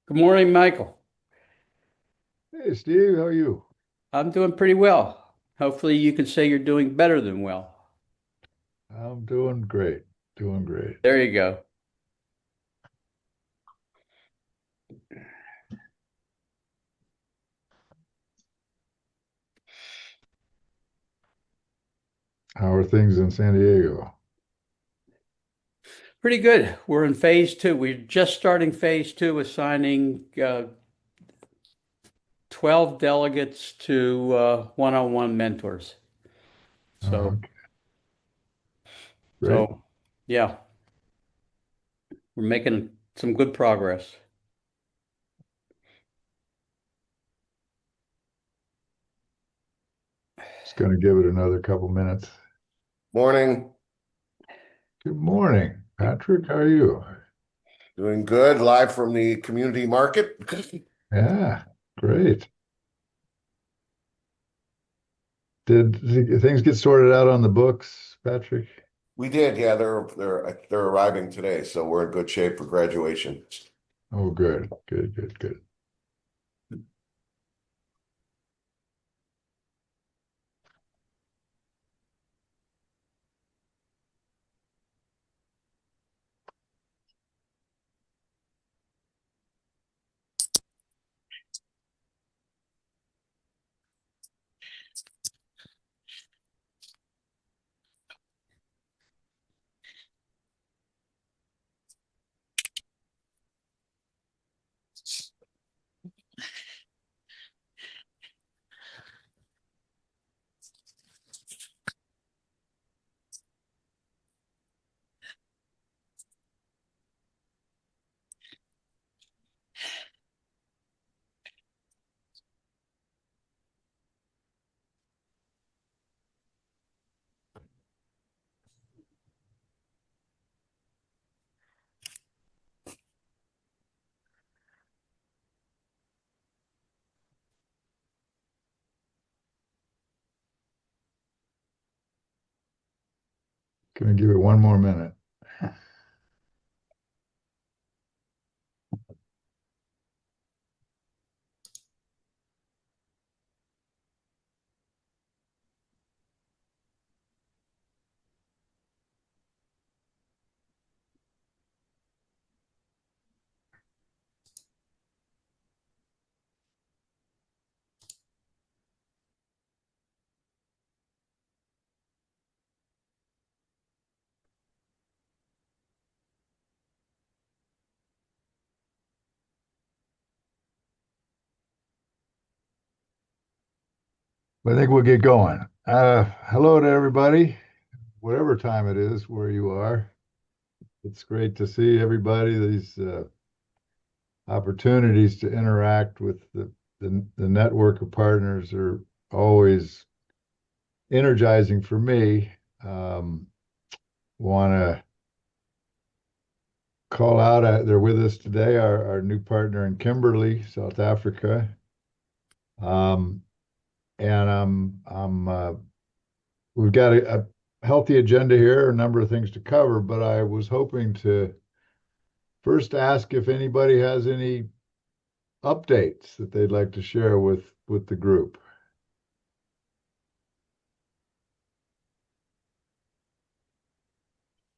Good morning, Michael. Hey Steve, how are you? I'm doing pretty well. Hopefully, you can say you're doing better than well. I'm doing great, doing great. There you go. How are things in San Diego? Pretty good. We're in phase two. We're just starting phase two, assigning 12 delegates to one-on-one mentors. So, Okay, great. so yeah, we're making some good progress. Just going to give it another couple minutes. Morning. Good morning, Patrick. How are you? Doing good. Live from the community market. Yeah, great. Did things get sorted out on the books, Patrick? We did, yeah. They're arriving today, so we're in good shape for graduation. Oh, good, good, good, good. Going to give it one more minute. I think we'll get going. Hello to everybody, whatever time it is where you are. It's great to see everybody. These opportunities to interact with the network of partners are always energizing for me. Want to call out, they're with us today, our new partner in Kimberley, South Africa. Um, and we've got a healthy agenda here, a number of things to cover, but I was hoping to first ask if anybody has any updates that they'd like to share with the group.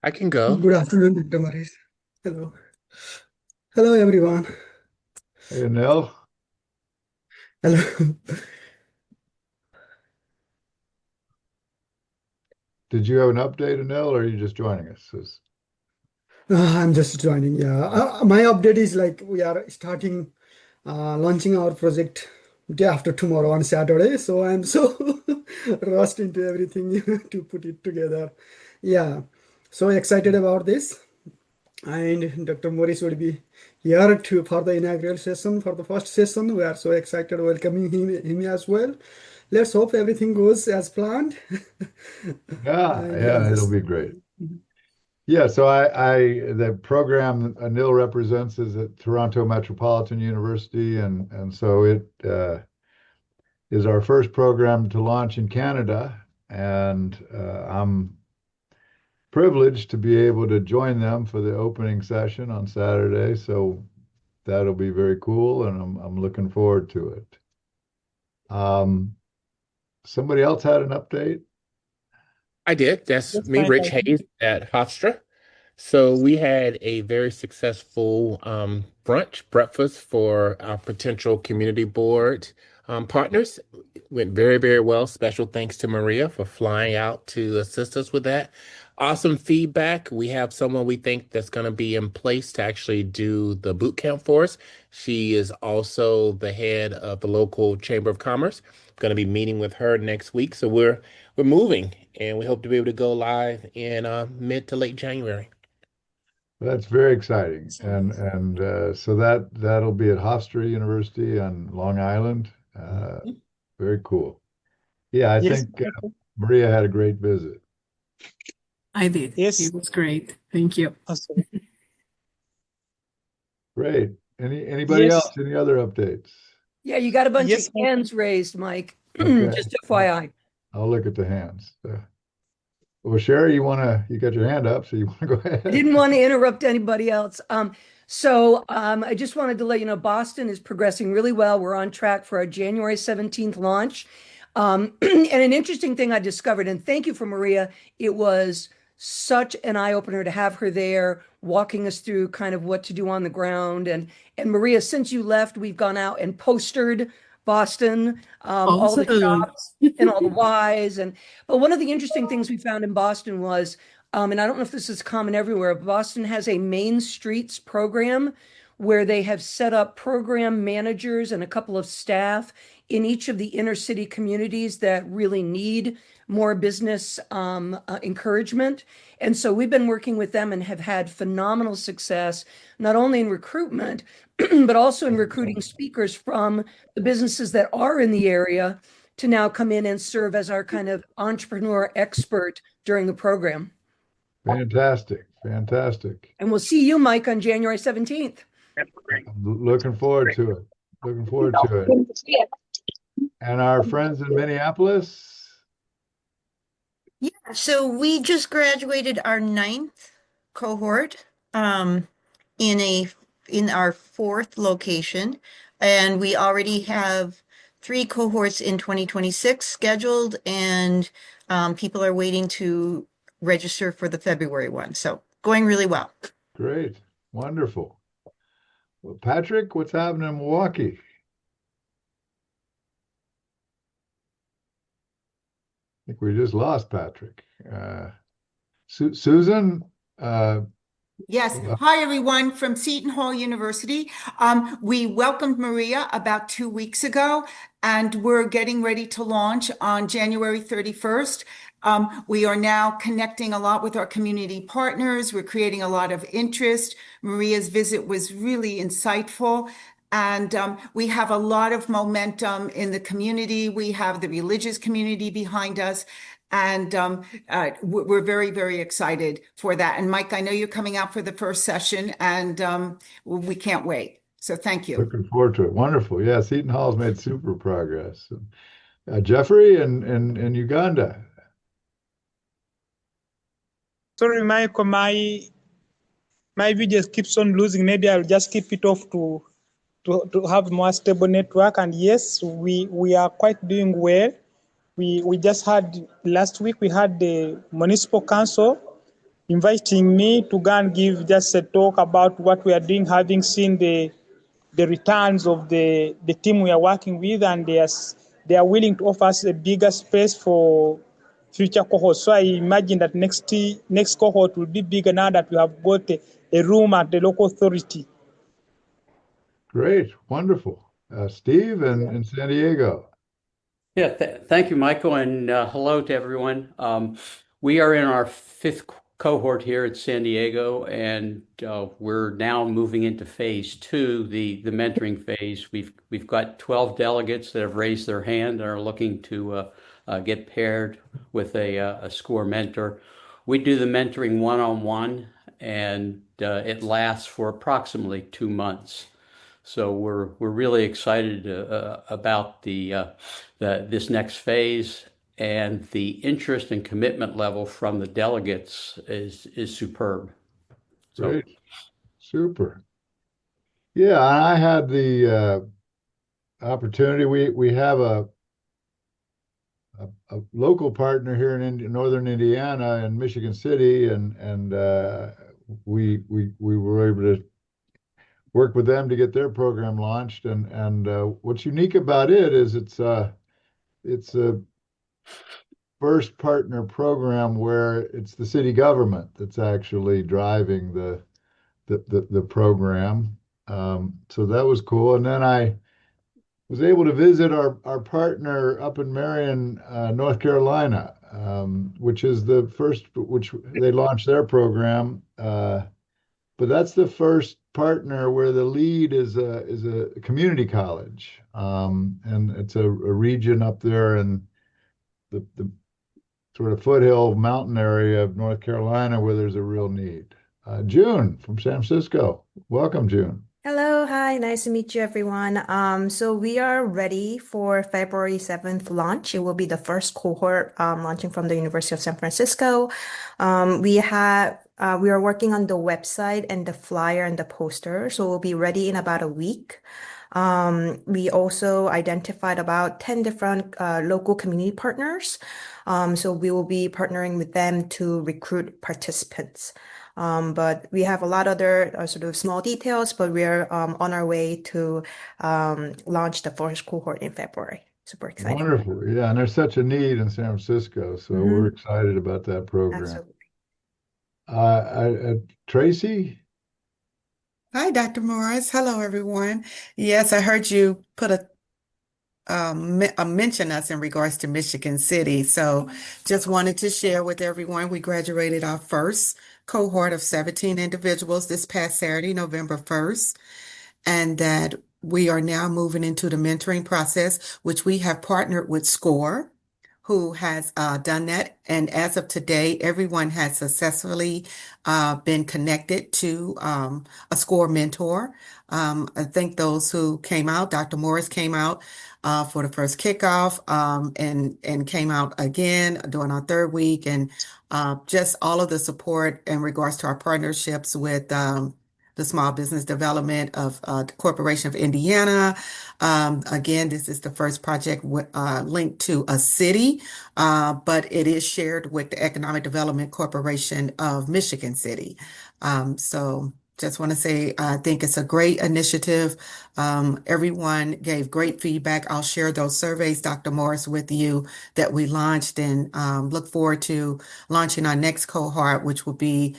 I can go. Good afternoon, Dr. Maris. Hello. Hello, everyone. Hey, Anil, Hello. did you have an update, Anil, or are you just joining us? I'm just joining. Yeah. My update is like we are starting launching our project day after tomorrow on Saturday. So I'm so rushed into everything to put it together. Yeah. So excited about this. And Dr. Morris will be here to for the inaugural session for the first session. We are so excited welcoming him as well. Let's hope everything goes as planned. Yeah, And yeah, it'll yes. be great. Yeah, so the program Anil represents is at Toronto Metropolitan University, and so it is our first program to launch in Canada, and I'm privileged to be able to join them for the opening session on Saturday. So that'll be very cool, and I'm looking forward to it. Um, Somebody else had an update? I did. That's Yes, me, Mike. Rich Hayes at Hofstra. So we had a very successful brunch breakfast for our potential community board partners. Went very, very well. Special thanks to Maria for flying out to assist us with that. Awesome feedback. We have someone we think that's going to be in place to actually do the boot camp for us. She is also the head of the local Chamber of Commerce. Going to be meeting with her next week. So we're moving, and we hope to be able to go live in mid to late January. That's very exciting, and so that'll be at Hofstra University on Long Island. Very cool. Yeah, I Yes, think Michael. Maria had a great visit. I did. Yes. It was great. Thank you. Awesome. Great. Anybody Yes. else? Any other updates? Yeah, you got a bunch Yes, of Mike. hands raised, Mike. Okay. Just FYI. I'll look at the hands. Well, Sherry, you got your hand up, so you want to go ahead. I didn't want to interrupt anybody else. I just wanted to let you know Boston is progressing really well. We're on track for our January 17th launch. And an interesting thing I discovered, and thank you for Maria, it was such an eye-opener to have her there walking us through kind of what to do on the ground. And Maria, since you left, we've gone out and postered Boston, all the Awesome. shops and all the whys. But one of the interesting things we found in Boston was, and I don't know if this is common everywhere, but Boston has a Main Streets program where they have set up program managers and a couple of staff in each of the inner city communities that really need more business encouragement. And so we've been working with them and have had phenomenal success, not only in recruitment, but also in recruiting speakers from the businesses that are in the area to now come in and serve as our kind of entrepreneur expert during the program. Fantastic. Fantastic. And we'll see you, Mike, on January 17th. I'm looking forward to it. Looking forward to it. And our friends in Minneapolis, Yeah, so we just graduated our 9th cohort in our 4th location, and we already have 3 cohorts in 2026 scheduled, and people are waiting to register for the February one. So going really well. great. Wonderful. Well, Patrick, what's happening in Milwaukee? I think we just lost Patrick. Susan, Yes. Hi, everyone from Seton Hall University. We welcomed Maria about 2 weeks ago, and we're getting ready to launch on January 31st. We are now connecting a lot with our community partners. We're creating a lot of interest. Maria's visit was really insightful. And we have a lot of momentum in the community. We have the religious community behind us. And we're very, very excited for that. And Mike, I know you're coming out for the first session, and we can't wait. So thank you. looking forward to it. Wonderful. Yeah, Seton Hall's made super progress. Jeffrey in Uganda. Sorry, Michael, my video keeps on losing. Maybe I'll just keep it off to have more stable network. And yes, we are quite doing well. We just had last week, we had the municipal council inviting me to go and give just a talk about what we are doing, having seen the returns of the team we are working with, and they are willing to offer us a bigger space for future cohorts. So I imagine that next cohort will be bigger now that we have got a room at the local authority. Great. Wonderful. Steve in San Diego. Yeah, thank you, Michael, and hello to everyone. We are in our fifth cohort here at San Diego, and we're now moving into phase two, the mentoring phase. We've got 12 delegates that have raised their hand and are looking to get paired with a SCORE mentor. We do the mentoring one-on-one, and it lasts for approximately 2 months. So we're really excited about this next phase, and the interest and commitment level from the delegates is superb. So Great. Super. Yeah, I had the opportunity. We have a local partner here in northern Indiana and Michigan City, and we were able to work with them to get their program launched. And what's unique about it is it's a first partner program where it's the city government that's actually driving the program. So that was cool. And then I was able to visit our partner up in Marion, North Carolina, which is the first, which they launched their program. But that's the first partner where the lead is a community college, and it's a region up there in the sort of foothill mountain area of North Carolina where there's a real need. June from San Francisco. Welcome, June. Hello, hi, nice to meet you, everyone. So we are ready for February 7th launch. It will be the first cohort launching from the University of San Francisco. We are working on the website and the flyer and the poster, so we'll be ready in about a week. We also identified about 10 different local community partners. So we will be partnering with them to recruit participants. But we have a lot of other sort of small details, but we're on our way to launch the first cohort in February. Super exciting. Wonderful. Yeah, and there's such a need in San Francisco, so we're excited about that program. Absolutely. Tracy? Hi, Dr. Morris. Hello, everyone. Yes, I heard you put a mention us in regards to Michigan City. So just wanted to share with everyone, we graduated our first cohort of 17 individuals this past Saturday, November 1st, and that we are now moving into the mentoring process, which we have partnered with SCORE, who has done that. And as of today, everyone has successfully been connected to a SCORE mentor. I think those who came out, Dr. Morris came out for the first kickoff and came out again during our third week. And just all of the support in regards to our partnerships with the Small Business Development of the Corporation of Indiana. Again, this is the first project linked to a city, but it is shared with the Economic Development Corporation of Michigan City. So just want to say, I think it's a great initiative. Everyone gave great feedback. I'll share those surveys, Dr. Morris, with you that we launched and look forward to launching our next cohort, which will be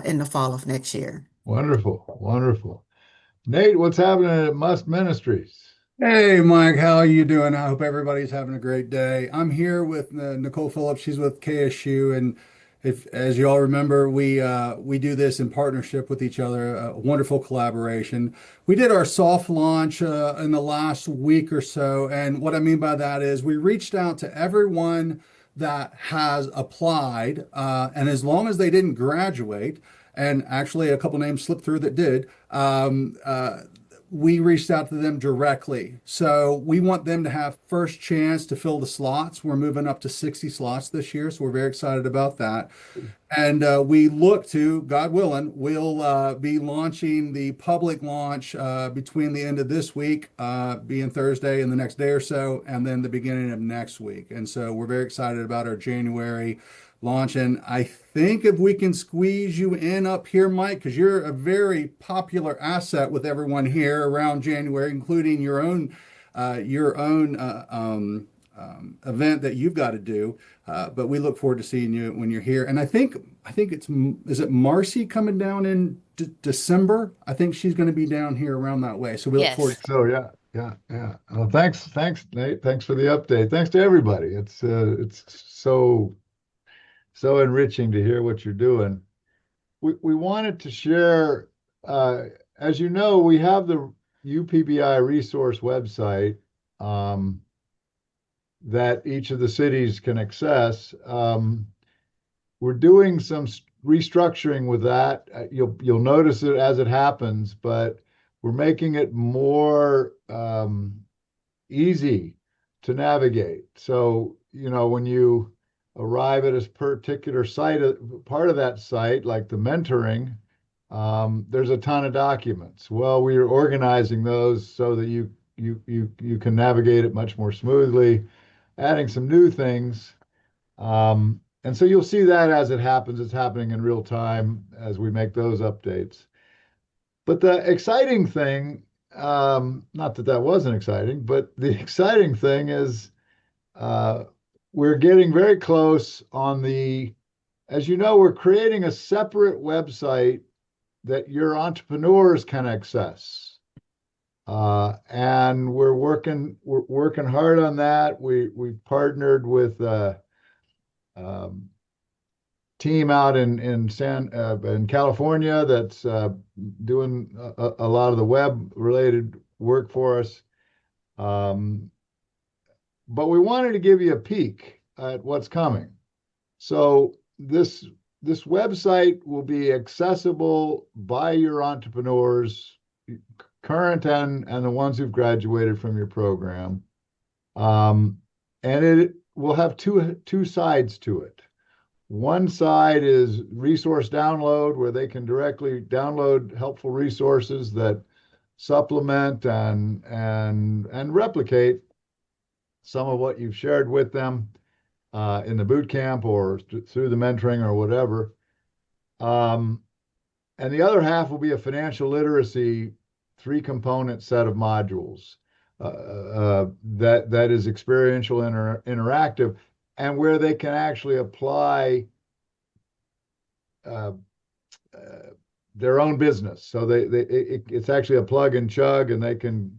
in the fall of next year. Wonderful, wonderful. Nate, what's happening at Must Ministries? Hey, Mike, how are you doing? I hope everybody's having a great day. I'm here with Nicole Phillips. She's with KSU, and if, as you all remember, we do this in partnership with each other. A wonderful collaboration. We did our soft launch in the last week or so, and what I mean by that is we reached out to everyone that has applied, and as long as they didn't graduate, and actually a couple names slipped through that did. We reached out to them directly. So we want them to have first chance to fill the slots. We're moving up to 60 slots this year, so we're very excited about that. And we look to, God willing, we'll be launching the public launch between the end of this week, being Thursday and the next day or so, and then the beginning of next week. And so we're very excited about our January launch. And I think if we can squeeze you in up here, Mike, because you're a very popular asset with everyone here around January, including your own event that you've got to do. But we look forward to seeing you when you're here. And I think is it Marcy coming down in December? I think she's going to be down here around that way. So we look forward. So yeah. Well, thanks, Nate. Thanks for the update. Thanks to everybody. It's so enriching to hear what you're doing. We wanted to share, as you know, we have the UPBI resource website that each of the cities can access. We're doing some restructuring with that. You'll notice it as it happens, but we're making it more easy to navigate. So, when you arrive at a particular site, part of that site, like the mentoring, There's a ton of documents. Well, we are organizing those so that you can navigate it much more smoothly, adding some new things. And so you'll see that as it happens. It's happening in real time as we make those updates. But the exciting thing, not that that wasn't exciting, but the exciting thing is uh, we're getting very close on as you know, we're creating a separate website that your entrepreneurs can access. And we're working hard on that. We partnered with um, team out in California that's doing a lot of the web related work for us. Um, but we wanted to give you a peek at what's coming. So this website will be accessible by your entrepreneurs, current and the ones who've graduated from your program. And it will have two sides to it. One side is resource download, where they can directly download helpful resources that supplement and replicate some of what you've shared with them in the boot camp or through the mentoring or whatever. And the other half will be a financial literacy three-component set of modules that is experiential interactive, and where they can actually apply uh, uh, their own business. So it's actually a plug and chug, and they can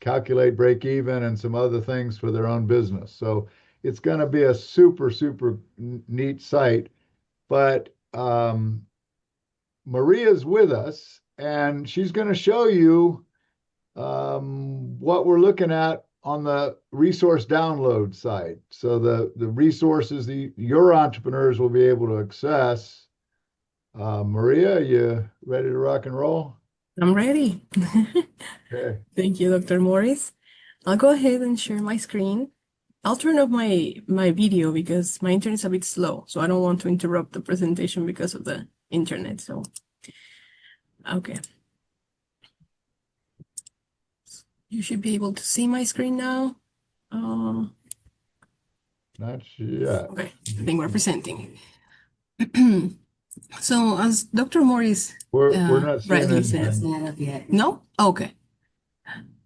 calculate break even and some other things for their own business. So it's going to be a super, super neat site. But Maria's with us, and she's going to show you what we're looking at on the resource download side. So the resources your entrepreneurs will be able to access. Maria, are you ready to rock and roll? I'm ready. Okay. Thank you, Dr. Morris. I'll go ahead and share my screen. I'll turn off my video because my internet is a bit slow, so I don't want to interrupt the presentation because of the internet. So, okay. You should be able to see my screen now. Not yet. Okay, I think we're presenting. So, as Dr. Morris We're not seeing rightly says, anything. no? Okay.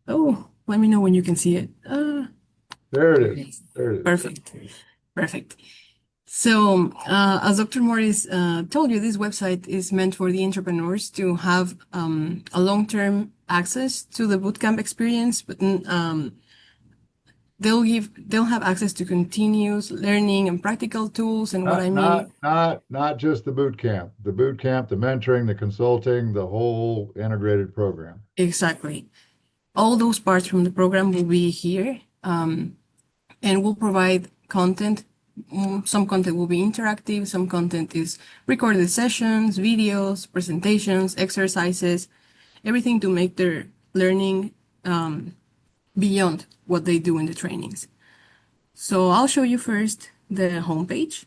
Oh, let me know when you can see it. There it is. There it is. Perfect. Perfect. So, as Dr. Morris told you, this website is meant for the entrepreneurs to have a long-term access to the bootcamp experience, but they'll have access to continuous learning and practical tools. And what I mean, Not just the boot camp, the mentoring, the consulting, the whole integrated program. exactly. All those parts from the program will be here, and we'll provide content. Some content will be interactive, some content is recorded sessions, videos, presentations, exercises, everything to make their learning beyond what they do in the trainings. So I'll show you first the homepage.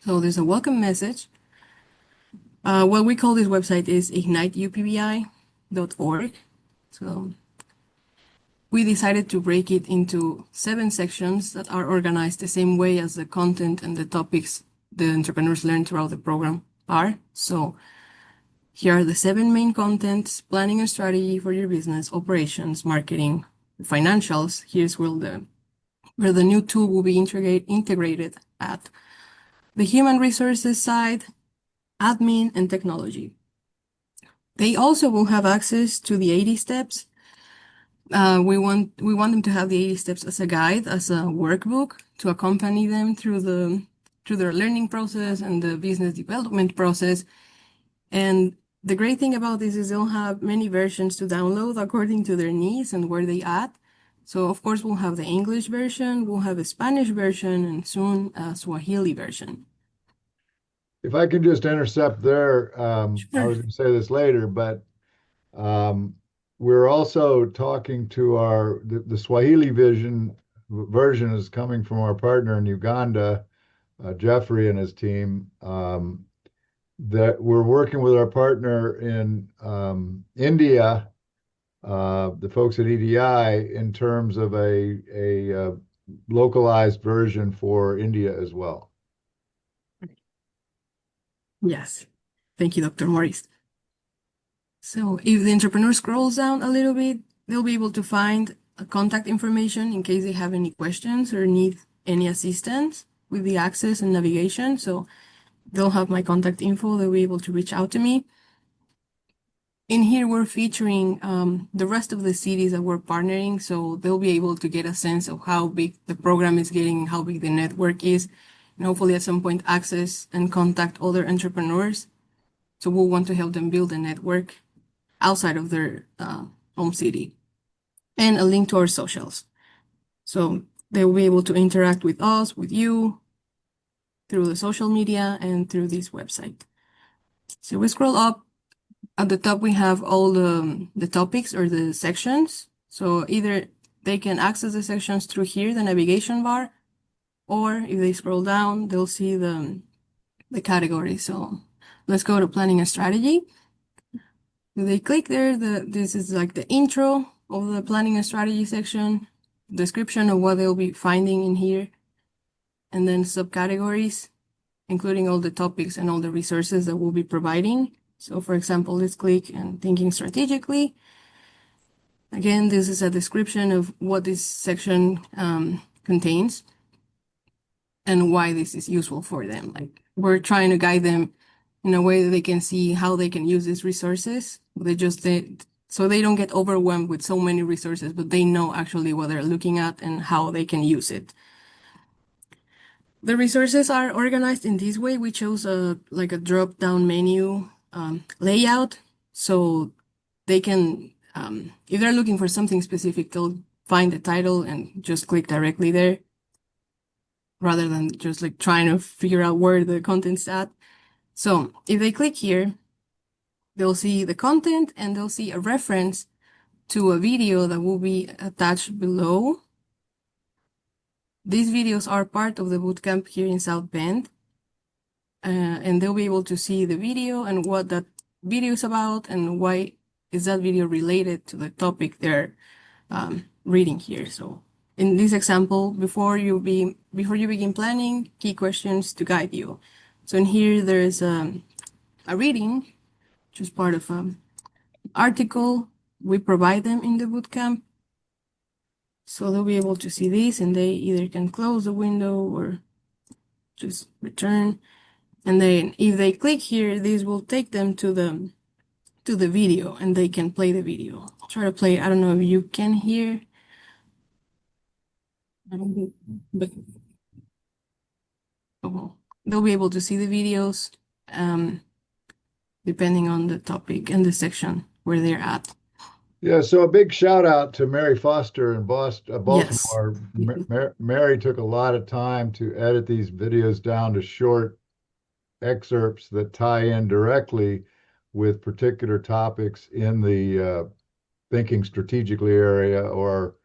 So there's a welcome message. What we call this website is igniteupbi.org. So we decided to break it into 7 sections that are organized the same way as the content and the topics the entrepreneurs learn throughout the program are. So here are the 7 main contents: planning and strategy for your business, operations, marketing, financials. Here's where the new tool will be integrated at. The human resources side, admin, and technology. They also will have access to the 80 steps. We want them to have the 80 steps as a guide, as a workbook to accompany them through their learning process and the business development process. And the great thing about this is they'll have many versions to download according to their needs and where they at. So of course we'll have the English version, we'll have a Spanish version, and soon a Swahili version. If I can just intercept there, I Sure. was going to say this later, but we're also talking to the Swahili version is coming from our partner in Uganda, Jeffrey and his team. that we're working with our partner in India, the folks at EDI, in terms of a localized version for India as well. Yes. Thank you, Dr. Morris. So if the entrepreneur scrolls down a little bit, they'll be able to find contact information in case they have any questions or need any assistance with the access and navigation. So they'll have my contact info. They'll be able to reach out to me. In here, we're featuring the rest of the cities that we're partnering, so they'll be able to get a sense of how big the program is getting, how big the network is, and hopefully at some point access and contact other entrepreneurs. So we'll want to help them build a network outside of their home city. And a link to our socials. So they will be able to interact with us, with you, through the social media and through this website. So we scroll up. At the top, we have all the topics or the sections. So either they can access the sections through here, the navigation bar, or if they scroll down, they'll see the category. So let's go to planning and strategy. If they click there, this is like the intro of the planning and strategy section, description of what they'll be finding in here, and then subcategories, including all the topics and all the resources that we'll be providing. So for example, let's click on thinking strategically. Again, this is a description of what this section contains and why this is useful for them. Like, we're trying to guide them in a way that they can see how they can use these resources. So they don't get overwhelmed with so many resources, but they know actually what they're looking at and how they can use it. The resources are organized in this way. We chose like a drop-down menu layout, so they can, if they're looking for something specific, they'll find the title and just click directly there, rather than just like trying to figure out where the content's at. So if they click here, they'll see the content and they'll see a reference to a video that will be attached below. These videos are part of the bootcamp here in South Bend, and they'll be able to see the video and what that video is about and why is that video related to the topic they're reading here. So in this example, before you begin planning, key questions to guide you. So in here, there's a reading, which is part of an article we provide them in the bootcamp. So they'll be able to see this, and they either can close the window or just return. And then if they click here, this will take them to the video, and they can play the video. I'll try to play. I don't know if you can hear. But they'll be able to see the videos depending on the topic and the section where they're at. Yeah, so a big shout out to Mary Foster in Boston, Yes. Baltimore. Mary took a lot of time to edit these videos down to short excerpts that tie in directly with particular topics in the thinking strategically area, or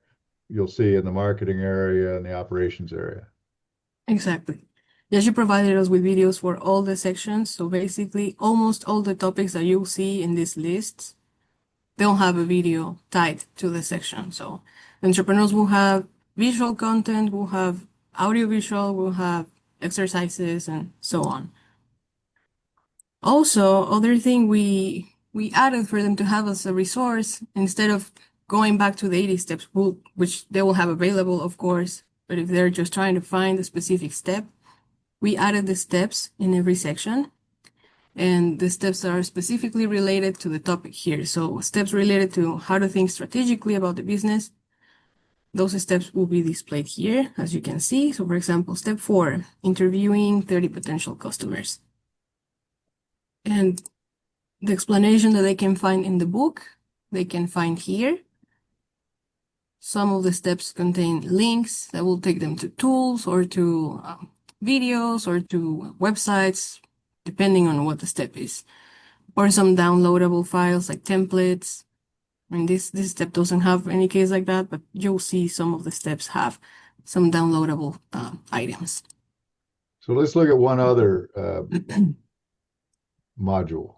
you'll see in the marketing area and the operations area. Exactly. Yeah, she provided us with videos for all the sections. So basically, almost all the topics that you'll see in this list, they'll have a video tied to the section. So entrepreneurs will have visual content, will have audiovisual, will have exercises, and so on. Also, other thing we added for them to have as a resource, instead of going back to the 80 steps, which they will have available, of course, but if they're just trying to find a specific step, we added the steps in every section. And the steps are specifically related to the topic here. So steps related to how to think strategically about the business. Those steps will be displayed here, as you can see. So for example, step 4, interviewing 30 potential customers. And the explanation that they can find in the book, they can find here. Some of the steps contain links that will take them to tools or to videos or to websites, depending on what the step is. Or some downloadable files like templates. I mean, this step doesn't have any case like that, but you'll see some of the steps have some downloadable items. So let's look at one other module.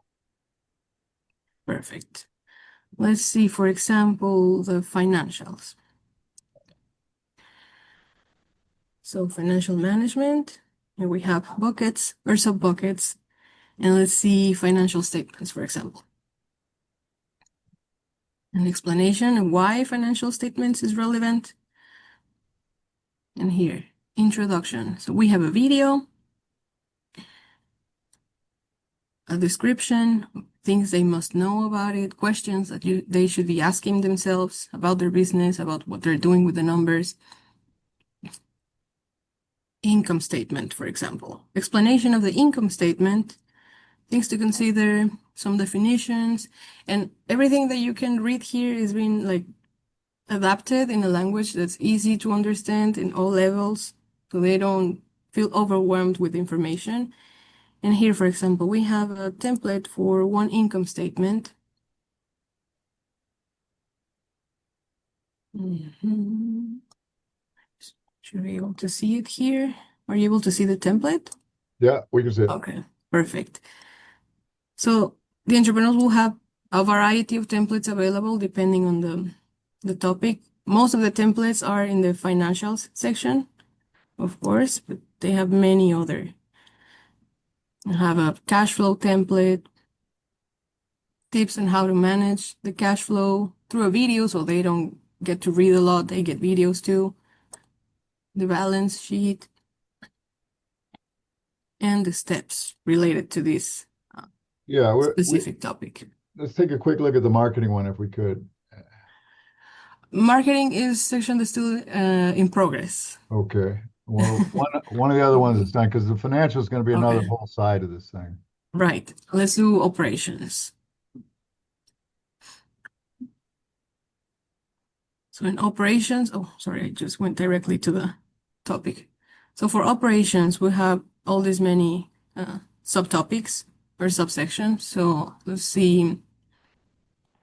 Perfect. Let's see, for example, the financials. So financial management, here we have buckets or sub-buckets, and let's see financial statements, for example. An explanation of why financial statements is relevant. And here, introduction. So we have a video, a description, things they must know about it, questions that they should be asking themselves about their business, about what they're doing with the numbers. Income statement, for example. Explanation of the income statement, things to consider, some definitions, and everything that you can read here is being like adapted in a language that's easy to understand in all levels, so they don't feel overwhelmed with information. And here, for example, we have a template for one income statement. Should be able to see it here. Are you able to see the template? Yeah, we can see it. Okay, perfect. So the entrepreneurs will have a variety of templates available depending on the topic. Most of the templates are in the financials section, of course, but they have many other. They have a cash flow template, tips on how to manage the cash flow through a video, so they don't get to read a lot, they get videos too. The balance sheet and the steps related to this Yeah, specific topic. let's take a quick look at the marketing one if we could. Marketing is section that's still in progress. Okay. Well, one of the other ones is done because the financial is going to be another Okay. whole side of this thing. Right. Let's do operations. So in operations, oh, sorry, I just went directly to the topic. So for operations, we have all these many subtopics or subsections. So let's see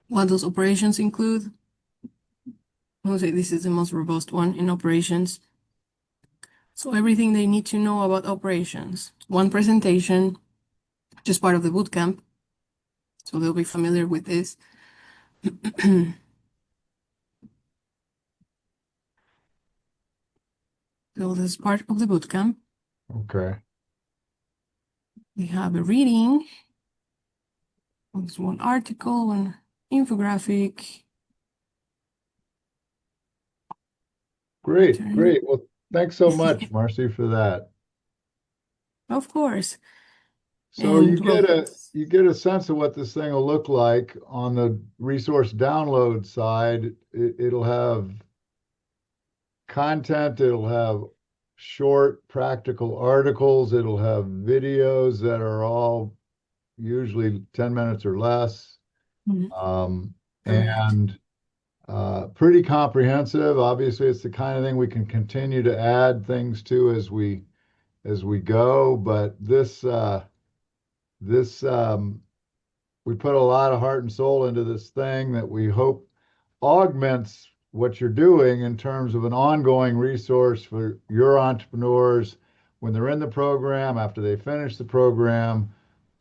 what those operations include. I'll say this is the most robust one in operations. So everything they need to know about operations. One presentation, just part of the bootcamp. So they'll be familiar with this. So this is part of the bootcamp. Okay. We have a reading. There's one article, one infographic. Great, Turn. great. Well, thanks so much, Marcy, for that. Of course. So And well, you get a sense of what this thing will look like on the resource download side. It'll have content, it'll have short practical articles, it'll have videos that are all usually 10 minutes or less. correct. And pretty comprehensive. Obviously, it's the kind of thing we can continue to add things to as we go. But this we put a lot of heart and soul into this thing that we hope augments what you're doing in terms of an ongoing resource for your entrepreneurs when they're in the program, after they finish the program,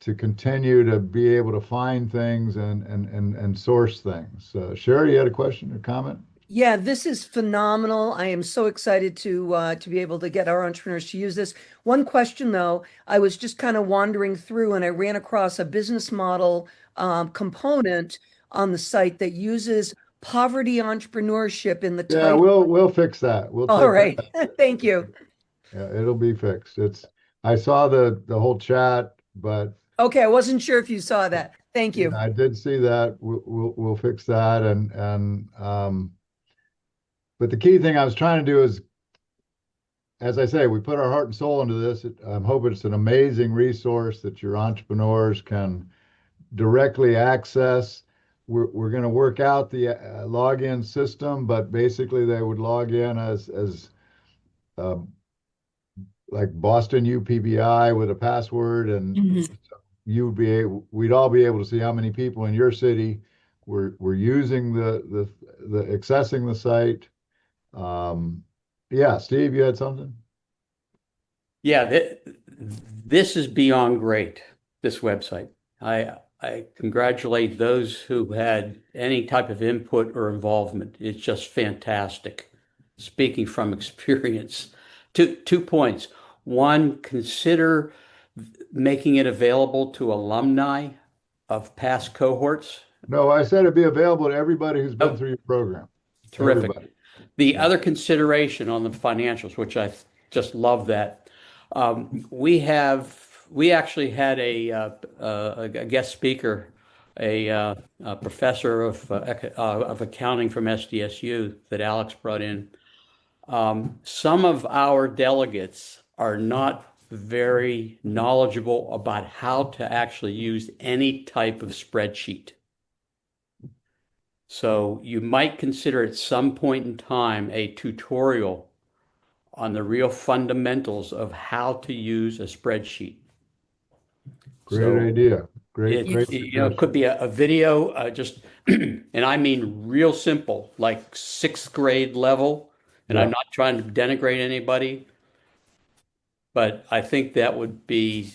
to continue to be able to find things and source things. Sherry, you had a question or comment? Yeah, this is phenomenal. I am so excited to be able to get our entrepreneurs to use this. One question though, I was just kind of wandering through and I ran across a business model component on the site that uses poverty entrepreneurship in the Yeah, title. we'll fix that. We'll All take right, that. thank you. Yeah, it'll be fixed. I saw the whole chat, but Okay, I wasn't sure if you saw that. Thank you. I did see that. We'll fix that. But the key thing I was trying to do is, as I say, we put our heart and soul into this. I'm hoping it's an amazing resource that your entrepreneurs can directly access. We're going to work out the login system, but basically they would log in as uh, like Boston UPBI with a password, and we'd all be able to see how many people in your city were using the accessing the site. Yeah, Steve, you had something? Yeah, this is beyond great, this website. I congratulate those who had any type of input or involvement. It's just fantastic. Speaking from experience. Two points. One, consider making it available to alumni of past cohorts. No, I said it'd be available to everybody who's been Oh, through your program. terrific. Everybody. The Yeah. other consideration on the financials, which I just love that, we actually had a guest speaker, a professor of accounting from SDSU that Alex brought in. Some of our delegates are not very knowledgeable about how to actually use any type of spreadsheet. So you might consider at some point in time a tutorial on the real fundamentals of how to use a spreadsheet. Great So idea. Great, it, great it could suggestion. be a video, just, and I mean real simple, like sixth grade level. And I'm Yeah. not trying to denigrate anybody, but I think that would be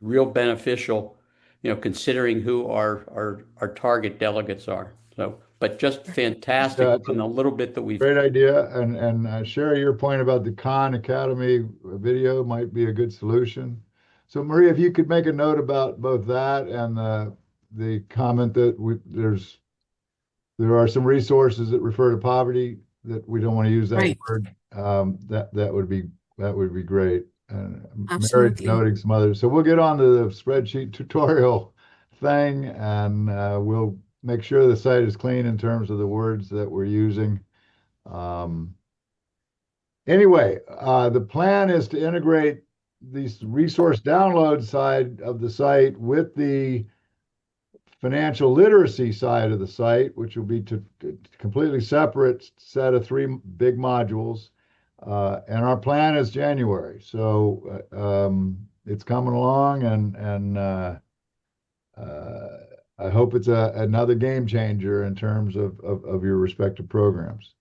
real beneficial, considering who our target delegates are. So, but just fantastic Yeah, it's from a the little bit that we've. great idea. And Sherry, your point about the Khan Academy video might be a good solution. So Maria, if you could make a note about both that and the comment that there are some resources that refer to poverty that we don't want to use that Right. word. That would be great. And Mary's Absolutely. noting some others. So we'll get on to the spreadsheet tutorial thing, and we'll make sure the site is clean in terms of the words that we're using. Anyway, the plan is to integrate the resource download side of the site with the financial literacy side of the site, which will be to completely separate set of three big modules. And our plan is January. So it's coming along, and I hope it's another game changer in terms of your respective programs.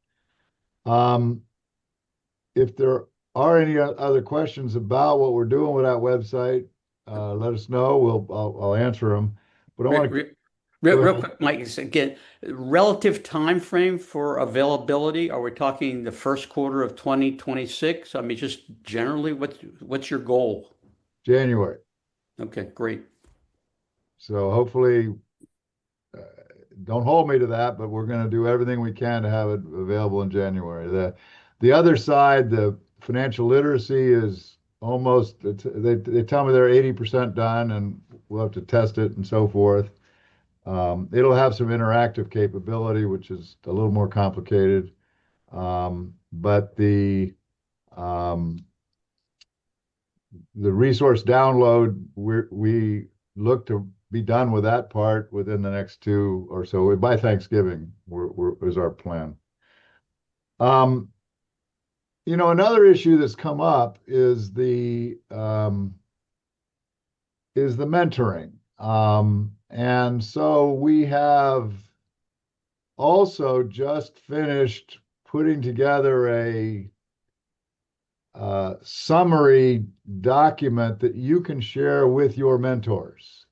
If there are any other questions about what we're doing with that website, let us know. I'll answer them. But I want to Real quick, Mike, again, relative time frame for availability, are we talking the first quarter of 2026? I mean, just generally, what's your goal? January. Okay, great. So hopefully, don't hold me to that, but we're going to do everything we can to have it available in January. The other side, the financial literacy, is almost, they tell me they're 80% done, and we'll have to test it and so forth. It'll have some interactive capability, which is a little more complicated. But the resource download, we look to be done with that part within the next 2 or so. By Thanksgiving is our plan. Another issue that's come up is the mentoring. And so we have also just finished putting together a summary document that you can share with your mentors.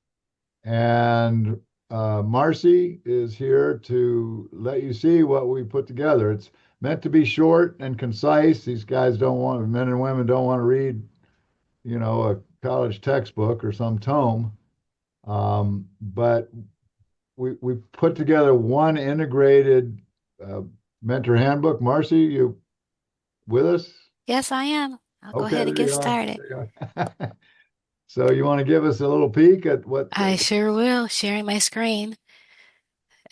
And Marcy is here to let you see what we put together. It's meant to be short and concise. These guys men and women don't want to read, a college textbook or some tome. But we put together one integrated mentor handbook. Marcy, you with us? Yes, I am. I'll go Okay, ahead and there get you are. started. There you are. So you want to give us a little peek at what? I sure will. Sharing my screen.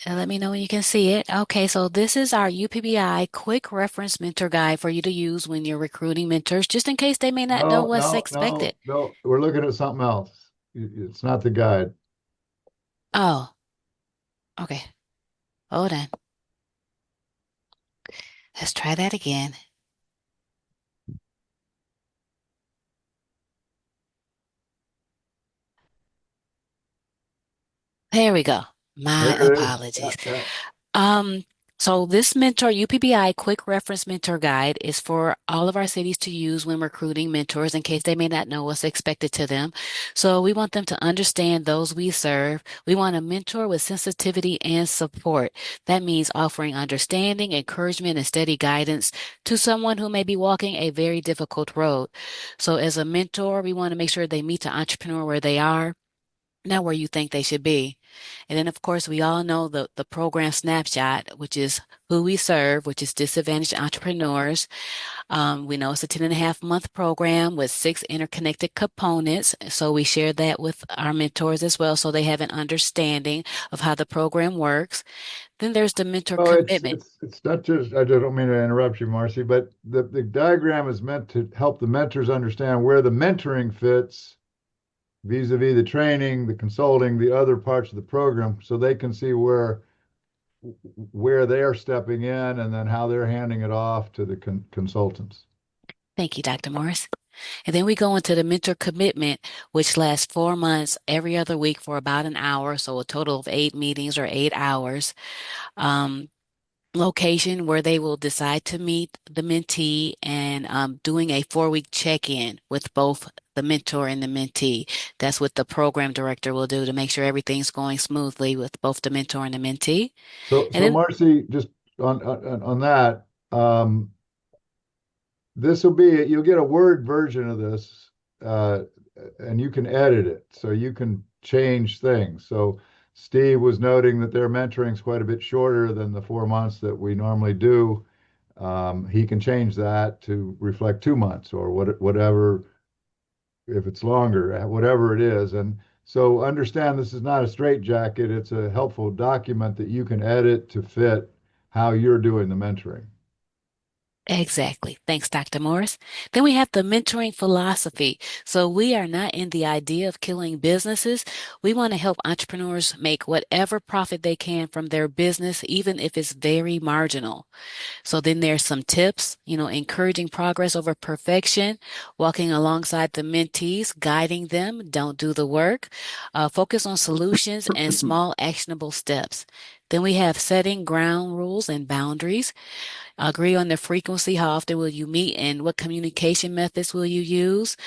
And let me know when you can see it. Okay, so this is our UPBI quick reference mentor guide for you to use when you're recruiting mentors, just in case they may not know No, what's no, no, expected. no. We're looking at something else. It's not the guide. Oh, okay. Hold on. Let's try that again. There we go. My There it is. apologies. Yeah, Um, So this mentor, UPBI Quick Reference Mentor Guide, is for all of our cities to use when recruiting mentors in case they may not know what's expected to them. So we want them to understand those we serve. We want a mentor with sensitivity and support. That means offering understanding, encouragement, and steady guidance to someone who may be walking a very difficult road. So as a mentor, we want to make sure they meet the entrepreneur where they are, not where you think they should be. And then, of course, we all know the program snapshot, which is who we serve, which is disadvantaged entrepreneurs. We know it's a 10.5 month program with 6 interconnected components. So we share that with our mentors as well, so they have an understanding of how the program works. Then there's the mentor Well, commitment. it's not just, I don't mean to interrupt you, Marcy, but the diagram is meant to help the mentors understand where the mentoring fits vis-a-vis the training, the consulting, the other parts of the program, so they can see where they're stepping in and then how they're handing it off to the consultants. Thank you, Dr. Morris. And then we go into the mentor commitment, which lasts 4 months every other week for about an hour. So a total of 8 meetings or 8 hours. Location where they will decide to meet the mentee and doing a 4-week check-in with both the mentor and the mentee. That's what the program director will do to make sure everything's going smoothly with both the mentor and the mentee. So, And then Marcy, just on that, this will be, you'll get a Word version of this, and you can edit it, so you can change things. So Steve was noting that their mentoring is quite a bit shorter than the 4 months that we normally do. He can change that to reflect 2 months or whatever, if it's longer, whatever it is. And so understand this is not a straitjacket. It's a helpful document that you can edit to fit how you're doing the mentoring. Exactly. Thanks, Dr. Morris. Then we have the mentoring philosophy. So we are not in the idea of killing businesses. We want to help entrepreneurs make whatever profit they can from their business, even if it's very marginal. So then there's some tips, encouraging progress over perfection, walking alongside the mentees, guiding them, don't do the work, focus on solutions and small actionable steps. Then we have setting ground rules and boundaries. Agree on the frequency. How often will you meet and what communication methods will you use?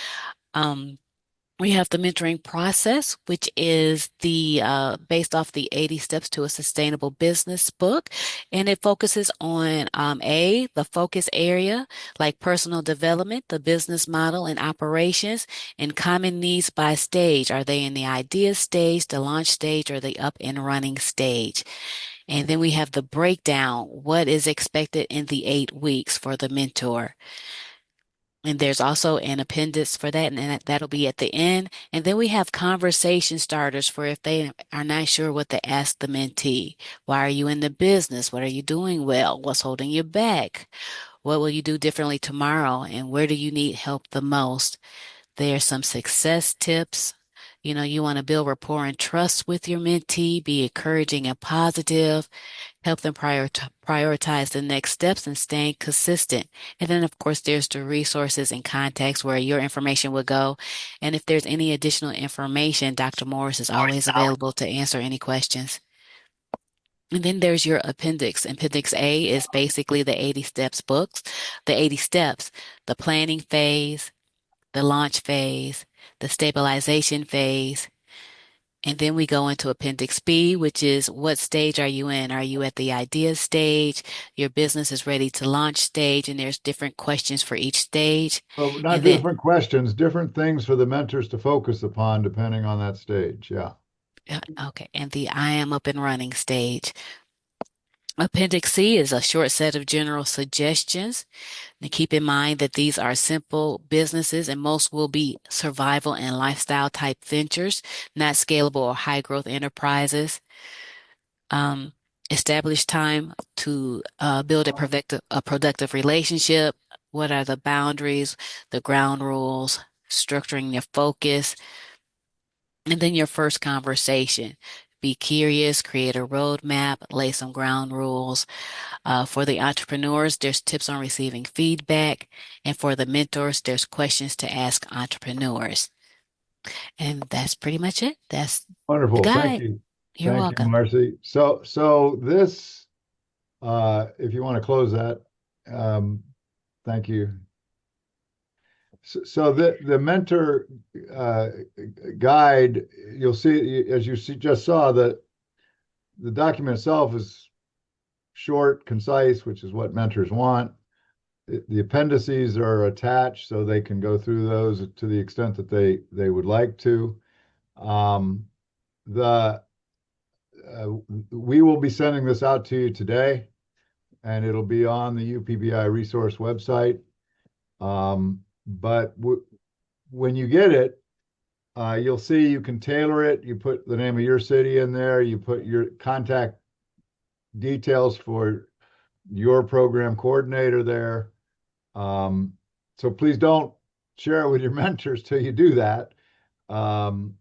We have the mentoring process, which is the based off the 80 Steps to a Sustainable Business book, and it focuses on the focus area like personal development, the business model and operations, and common needs by stage. Are they in the idea stage, the launch stage, or the up and running stage? And then we have the breakdown, what is expected in the 8 weeks for the mentor. And there's also an appendix for that, and that'll be at the end. And then we have conversation starters for if they are not sure what to ask the mentee. Why are you in the business? What are you doing well? What's holding you back? What will you do differently tomorrow? And where do you need help the most? There are some success tips. You want to build rapport and trust with your mentee, be encouraging and positive, help them prioritize the next steps and staying consistent. And then, of course, there's the resources and contacts where your information will go. And if there's any additional information, Dr. Morris is always available to answer any questions. And then there's your appendix. Appendix A is basically the 80 steps books, the 80 steps, the planning phase, the launch phase, the stabilization phase. And then we go into Appendix B, which is what stage are you in? Are you at the idea stage? Your business is ready to launch stage, and there's different questions for each stage. Well, not And then, different questions, different things for the mentors to focus upon depending on that stage. Yeah. okay, and the I am up and running stage. Appendix C is a short set of general suggestions. Now keep in mind that these are simple businesses and most will be survival and lifestyle type ventures, not scalable or high growth enterprises. Um, Establish time to build a productive relationship. What are the boundaries, the ground rules, structuring your focus, and then your first conversation. Be curious, create a roadmap, lay some ground rules. For the entrepreneurs, there's tips on receiving feedback. And for the mentors, there's questions to ask entrepreneurs. And that's pretty much it. That's the Wonderful. Thank guide. you. You're Thank you, welcome. Marcy. So this if you want to close that, thank you. So the mentor guide, you'll see, as you just saw, that the document itself is short, concise, which is what mentors want. The appendices are attached so they can go through those to the extent that they would like to. The we will be sending this out to you today, and it'll be on the UPBI resource website. But when you get it, you'll see you can tailor it. You put the name of your city in there. You put your contact details for your program coordinator there. So please don't share it with your mentors till you do that. And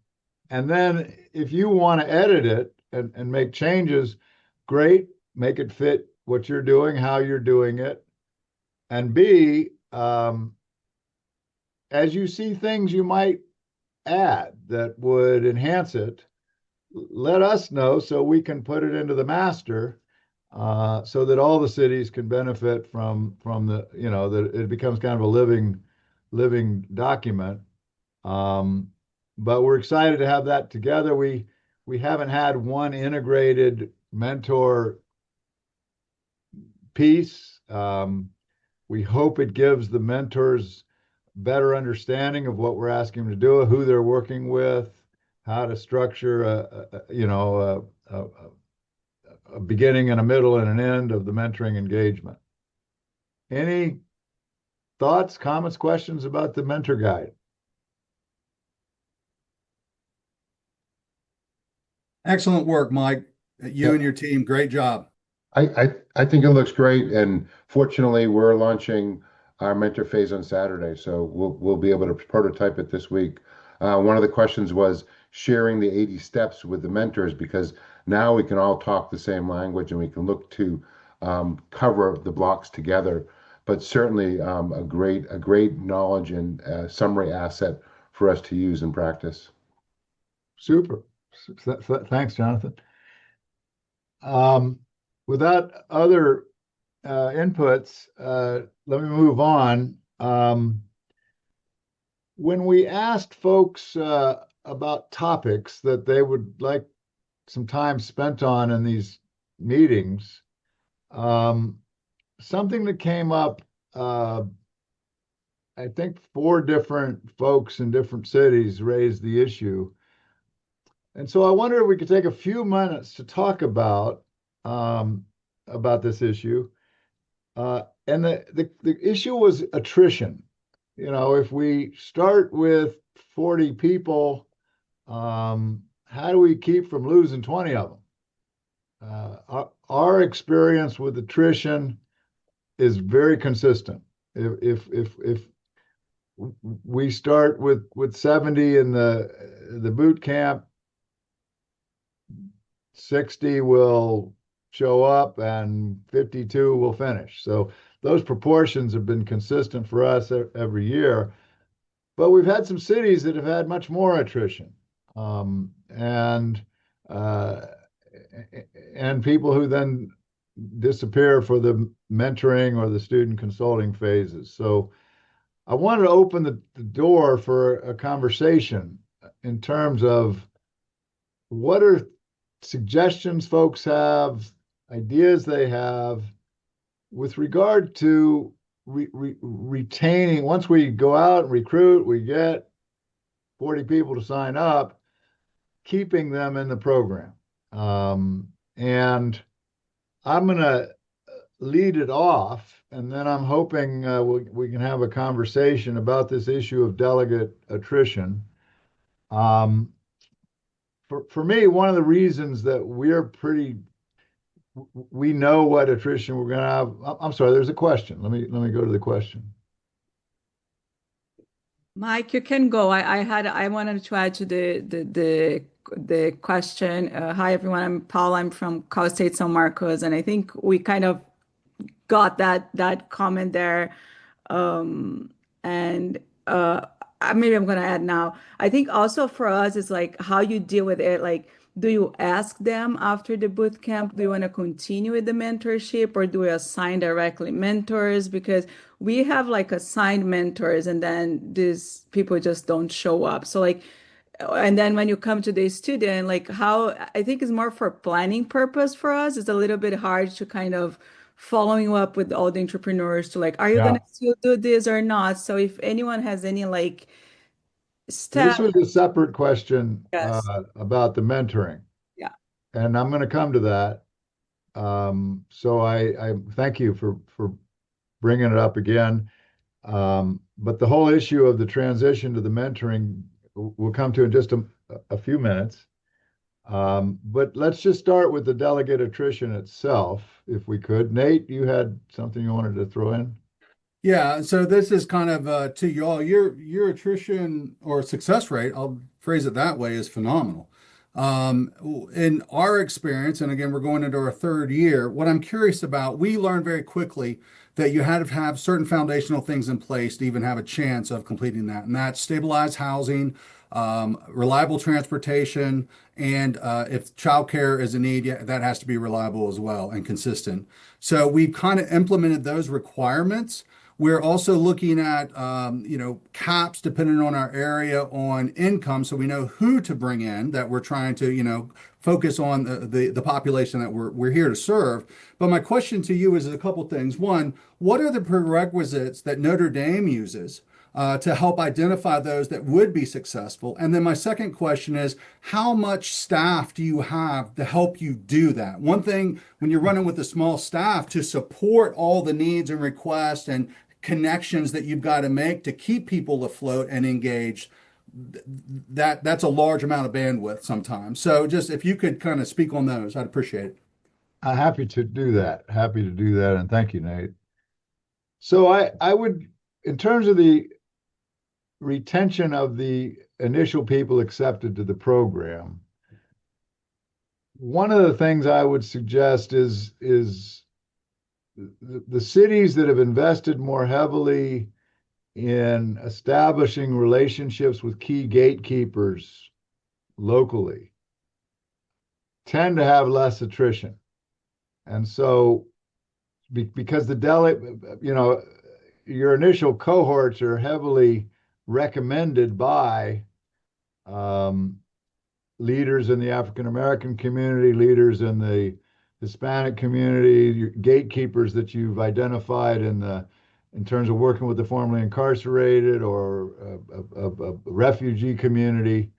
then if you want to edit it and make changes, great, make it fit what you're doing, how you're doing it. And B, as you see things you might add that would enhance it, let us know so we can put it into the master, so that all the cities can benefit from the, that it becomes kind of a living document. But we're excited to have that together. We haven't had one integrated mentor piece. We hope it gives the mentors better understanding of what we're asking them to do, who they're working with, how to structure a beginning and a middle and an end of the mentoring engagement. Any thoughts, comments, questions about the mentor guide? Excellent work, Mike. You and your team, great job. I think it looks great, and fortunately, we're launching our mentor phase on Saturday, so we'll be able to prototype it this week. One of the questions was sharing the 80 steps with the mentors, because now we can all talk the same language and we can look to cover the blocks together. But certainly a great knowledge and summary asset for us to use in practice. Super. Thanks, Jonathan. Without other inputs, let me move on. When we asked folks about topics that they would like some time spent on in these meetings, something that came up, I think 4 different folks in different cities raised the issue. And so I wonder if we could take a few minutes to talk about this issue. And the issue was attrition. If we start with 40 people, how do we keep from losing 20 of them? Our experience with attrition is very consistent. If we start with 70 in the boot camp, 60 will show up and 52 will finish. So those proportions have been consistent for us every year. But we've had some cities that have had much more attrition, and people who then disappear for the mentoring or the student consulting phases. So I wanted to open the door for a conversation in terms of what are suggestions folks have, ideas they have with regard to retaining. Once we go out and recruit, we get 40 people to sign up, keeping them in the program. And I'm going to lead it off, and then I'm hoping we can have a conversation about this issue of delegate attrition. For me, one of the reasons that we know what attrition we're going to have. I'm sorry, there's a question. Let me go to the question. Mike, you can go. I wanted to add to the question. Hi everyone, I'm Paul. I'm from Cal State San Marcos, and I think we kind of got that comment there. Maybe I'm going to add now. I think also for us, it's like how you deal with it. Like do you ask them after the boot camp, do you want to continue with the mentorship, or do we assign directly mentors? Because we have like assigned mentors and then these people just don't show up. So like, and then when you come to the student, like how I think is more for planning purpose for us. It's a little bit hard to kind of following up with all the entrepreneurs to like, are you Yeah. going to still do this or not? So if anyone has any like This steps, was a separate question yes, about the mentoring, yeah. and I'm going to come to that. So I thank you for bringing it up again. But the whole issue of the transition to the mentoring we'll come to in just a few minutes. But let's just start with the delegate attrition itself, if we could. Nate, you had something you wanted to throw in? Yeah, so this is kind of to y'all. Your attrition or success rate, I'll phrase it that way, is phenomenal. Um, in our experience, and again, we're going into our third year, what I'm curious about, we learned very quickly that you had to have certain foundational things in place to even have a chance of completing that, and that's stabilized housing, reliable transportation, and if childcare is a need, yeah, that has to be reliable as well and consistent. So we've kind of implemented those requirements. We're also looking at, caps depending on our area on income, so we know who to bring in. That we're trying to, focus on the population that we're here to serve. But my question to you is a couple things. One, what are the prerequisites that Notre Dame uses to help identify those that would be successful? And then my second question is, how much staff do you have to help you do that? One thing when you're running with a small staff to support all the needs and requests and connections that you've got to make to keep people afloat and engaged, that's a large amount of bandwidth sometimes. So just if you could kind of speak on those, I'd appreciate it. I'm happy to do that. Happy to do that. And thank you, Nate. So I would, in terms of the retention of the initial people accepted to the program, one of the things I would suggest is the cities that have invested more heavily in establishing relationships with key gatekeepers locally tend to have less attrition. And so because your initial cohorts are heavily recommended by leaders in the African American community, leaders in the Hispanic community, gatekeepers that you've identified in terms of working with the formerly incarcerated or a refugee community.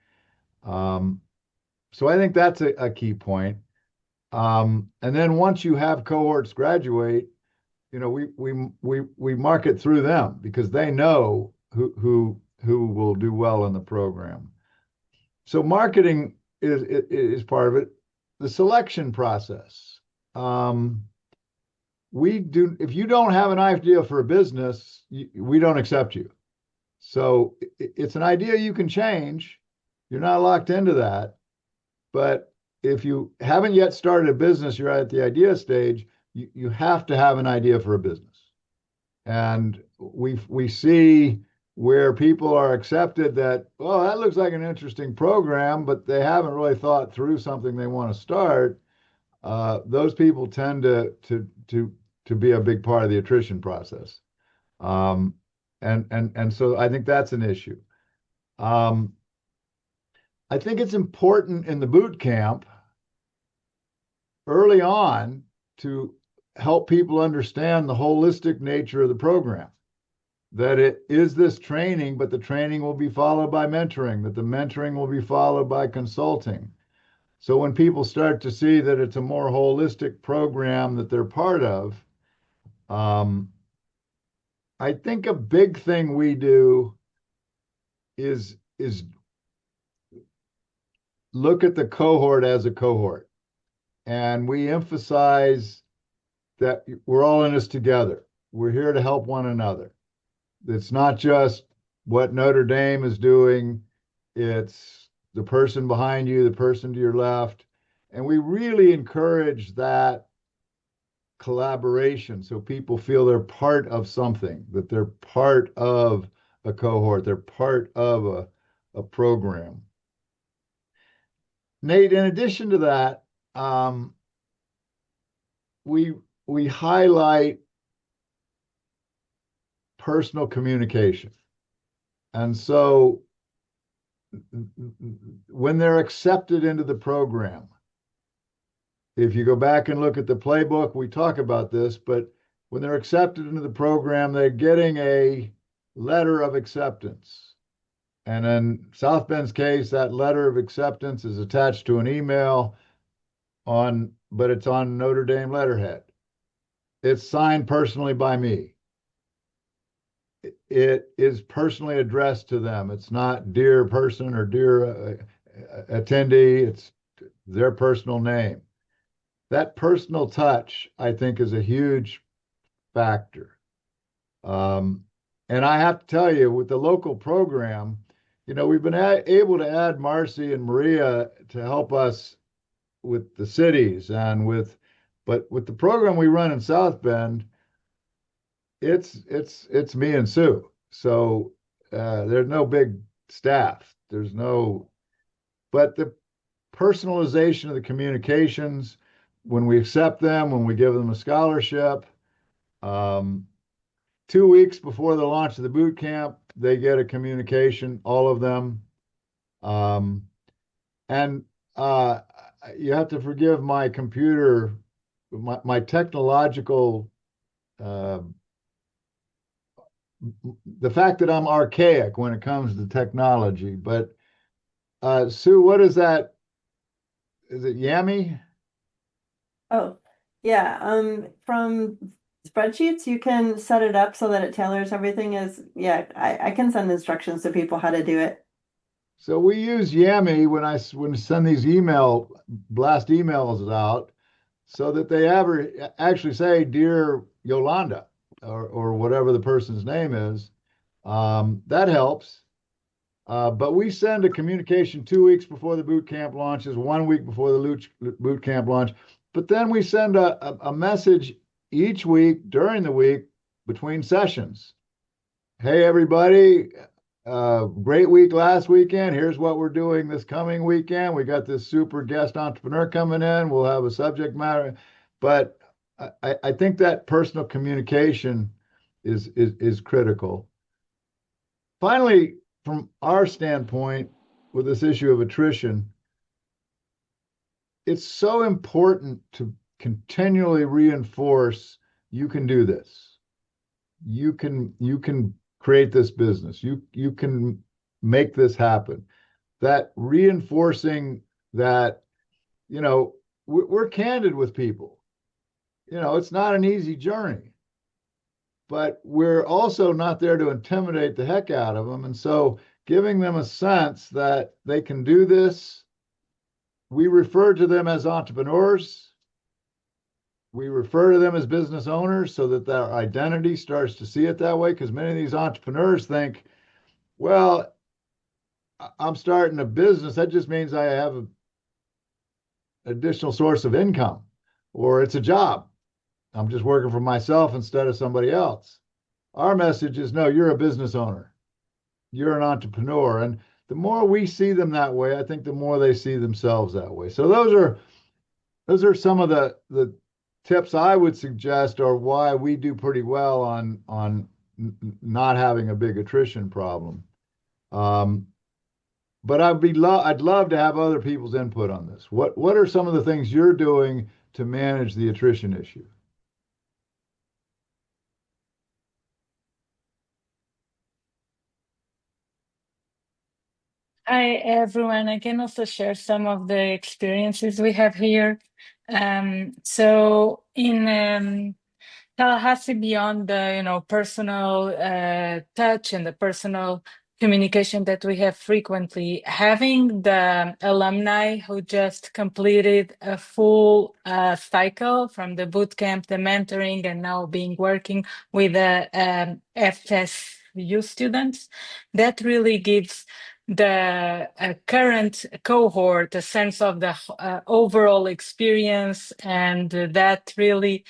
So I think that's a key point. And then once you have cohorts graduate, we market through them because they know who will do well in the program. So marketing is part of it. The selection process. If you don't have an idea for a business, we don't accept you. So it's an idea you can change. You're not locked into that. But if you haven't yet started a business, you're at the idea stage, you have to have an idea for a business. And we see where people are accepted that, well, that looks like an interesting program, but they haven't really thought through something they want to start. Those people tend to be a big part of the attrition process. And so I think that's an issue. I think it's important in the boot camp early on to help people understand the holistic nature of the program. That it is this training, but the training will be followed by mentoring, that the mentoring will be followed by consulting. So when people start to see that it's a more holistic program that they're part of, I think a big thing we do is look at the cohort as a cohort. And we emphasize that we're all in this together. We're here to help one another. It's not just what Notre Dame is doing, it's the person behind you, the person to your left. And we really encourage that collaboration so people feel they're part of something, that they're part of a cohort, they're part of a program. Nate, in addition to that, we highlight personal communication. And so when they're accepted into the program, if you go back and look at the playbook, we talk about this, but when they're accepted into the program, they're getting a letter of acceptance. And in South Bend's case, that letter of acceptance is attached to an email but it's on Notre Dame letterhead. It's signed personally by me. It is personally addressed to them. It's not dear person or dear attendee. It's their personal name. That personal touch, I think, is a huge factor. And I have to tell you, with the local program, we've been able to add Marcy and Maria to help us with the cities but with the program we run in South Bend, it's me and Sue. So there's no big staff. But the personalization of the communications, when we accept them, when we give them a scholarship, 2 weeks before the launch of the boot camp, they get a communication, all of them. And you have to forgive my computer, my technological, the fact that I'm archaic when it comes to technology. But Sue, what is that? Is it Yammy? Oh, yeah. From spreadsheets, you can set it up so that it tailors everything yeah, I can send instructions to people how to do it. So we use Yammy when I send these blast emails out so that they actually say, Dear Yolanda, or whatever the person's name is. That helps. But we send a communication 2 weeks before the boot camp launches, 1 week before the boot camp launch. But then we send a message each week during the week between sessions. Hey, everybody, great week last weekend. Here's what we're doing this coming weekend. We got this super guest entrepreneur coming in. We'll have a subject matter. But I think that personal communication is critical. Finally, from our standpoint, with this issue of attrition, it's so important to continually reinforce you can do this. You can create this business. You can make this happen. That reinforcing that, we're candid with people. It's not an easy journey, but we're also not there to intimidate the heck out of them. And so giving them a sense that they can do this. We refer to them as entrepreneurs. We refer to them as business owners so that their identity starts to see it that way, because many of these entrepreneurs think, well, I'm starting a business. That just means I have an additional source of income, or it's a job. I'm just working for myself instead of somebody else. Our message is, no, you're a business owner. You're an entrepreneur. And the more we see them that way, I think the more they see themselves that way. So those are some of the tips I would suggest are why we do pretty well on not having a big attrition problem. But I'd love to have other people's input on this. What are some of the things you're doing to manage the attrition issue? Hi, everyone. I can also share some of the experiences we have here. So in Tallahassee, beyond the personal touch and the personal communication that we have frequently, having the alumni who just completed a full cycle from the boot camp, the mentoring, and now working with the FSU students, that really gives the current cohort a sense of the overall experience, and that really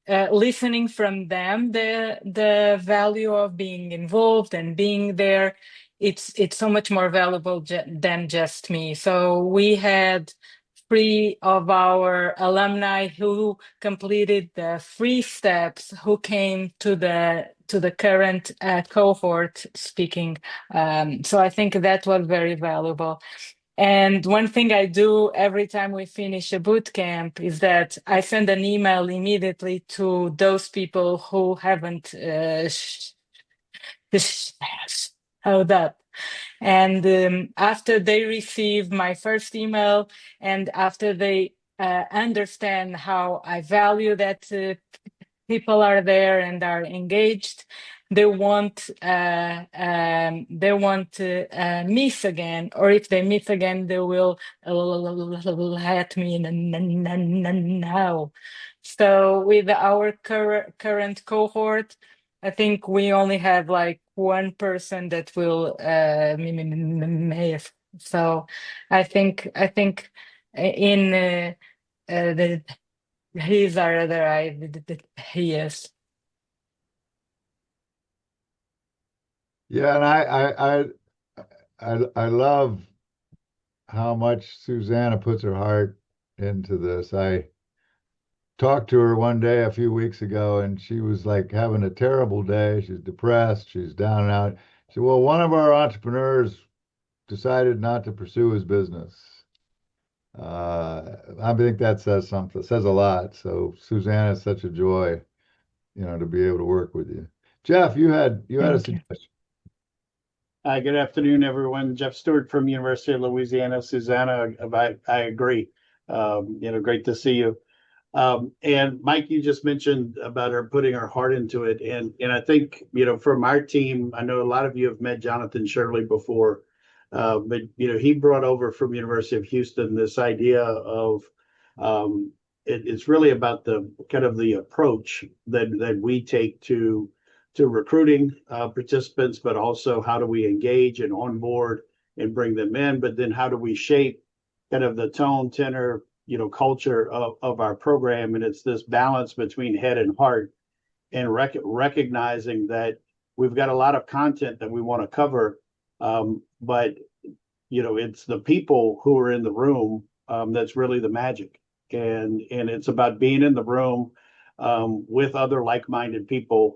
listening from them the value of being involved and being there, it's so much more valuable than just me. So we had 3 of our alumni who completed the 3 steps, who came to the current cohort speaking. So I think that was very valuable. And one thing I do every time we finish a boot camp is that I send an email immediately to those people who haven't showed up. And after they receive my first email, and after they understand how I value that people are there and are engaged, they won't miss again, or if they miss again, they will let me know. So with our current cohort, I think we only have like one person that will miss. So I think in the his or other eye, he is. Yeah, and I love how much Susanna puts her heart into this. I talked to her one day a few weeks ago, and she was like having a terrible day. She's depressed, she's down and out. She said, well, one of our entrepreneurs decided not to pursue his business. I think that says something, says a lot. So Susanna is such a joy, to be able to work with you. Jeff, you had a Thank you. suggestion. Good afternoon, everyone. Jeff Stewart from University of Louisiana. Susanna, I agree. Great to see you. And Mike, you just mentioned about her putting her heart into it. And I think, from our team, I know a lot of you have met Jonathan Shirley before, but, he brought over from University of Houston this idea of it's really about the kind of the approach that we take to recruiting participants, but also how do we engage and onboard and bring them in, but then how do we shape kind of the tone, tenor, culture of our program. And it's this balance between head and heart, and recognizing that we've got a lot of content that we want to cover. But, it's the people who are in the room that's really the magic. And it's about being in the room with other like-minded people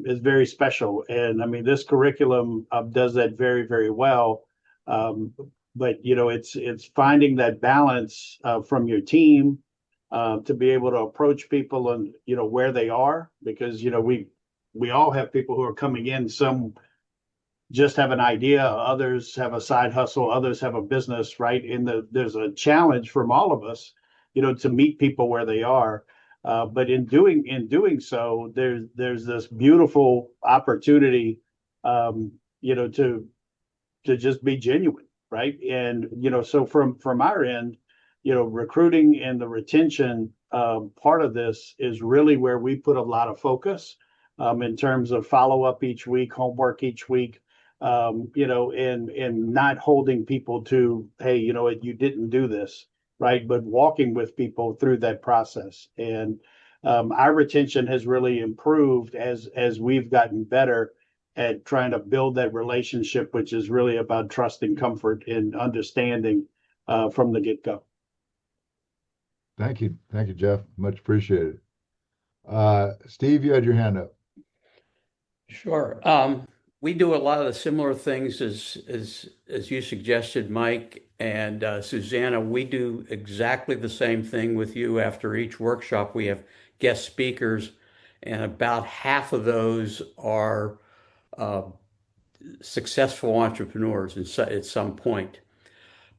is very special. And I mean, this curriculum does that very, very well. But it's finding that balance from your team to be able to approach people and where they are, because we all have people who are coming in. Some just have an idea, others have a side hustle, others have a business, right? And there's a challenge from all of us, to meet people where they are. But in doing so, there's this beautiful opportunity, to just be genuine, right? And so from our end, recruiting and the retention part of this is really where we put a lot of focus in terms of follow up each week, homework each week, and not holding people to, hey, you didn't do this, right? But walking with people through that process. And our retention has really improved as we've gotten better at trying to build that relationship, which is really about trust and comfort and understanding from the get-go. Thank you, Jeff. Much appreciated. Steve, you had your hand up. Sure. We do a lot of the similar things as you suggested, Mike and Susanna. We do exactly the same thing with you. After each workshop, we have guest speakers, and about half of those are successful entrepreneurs at some point.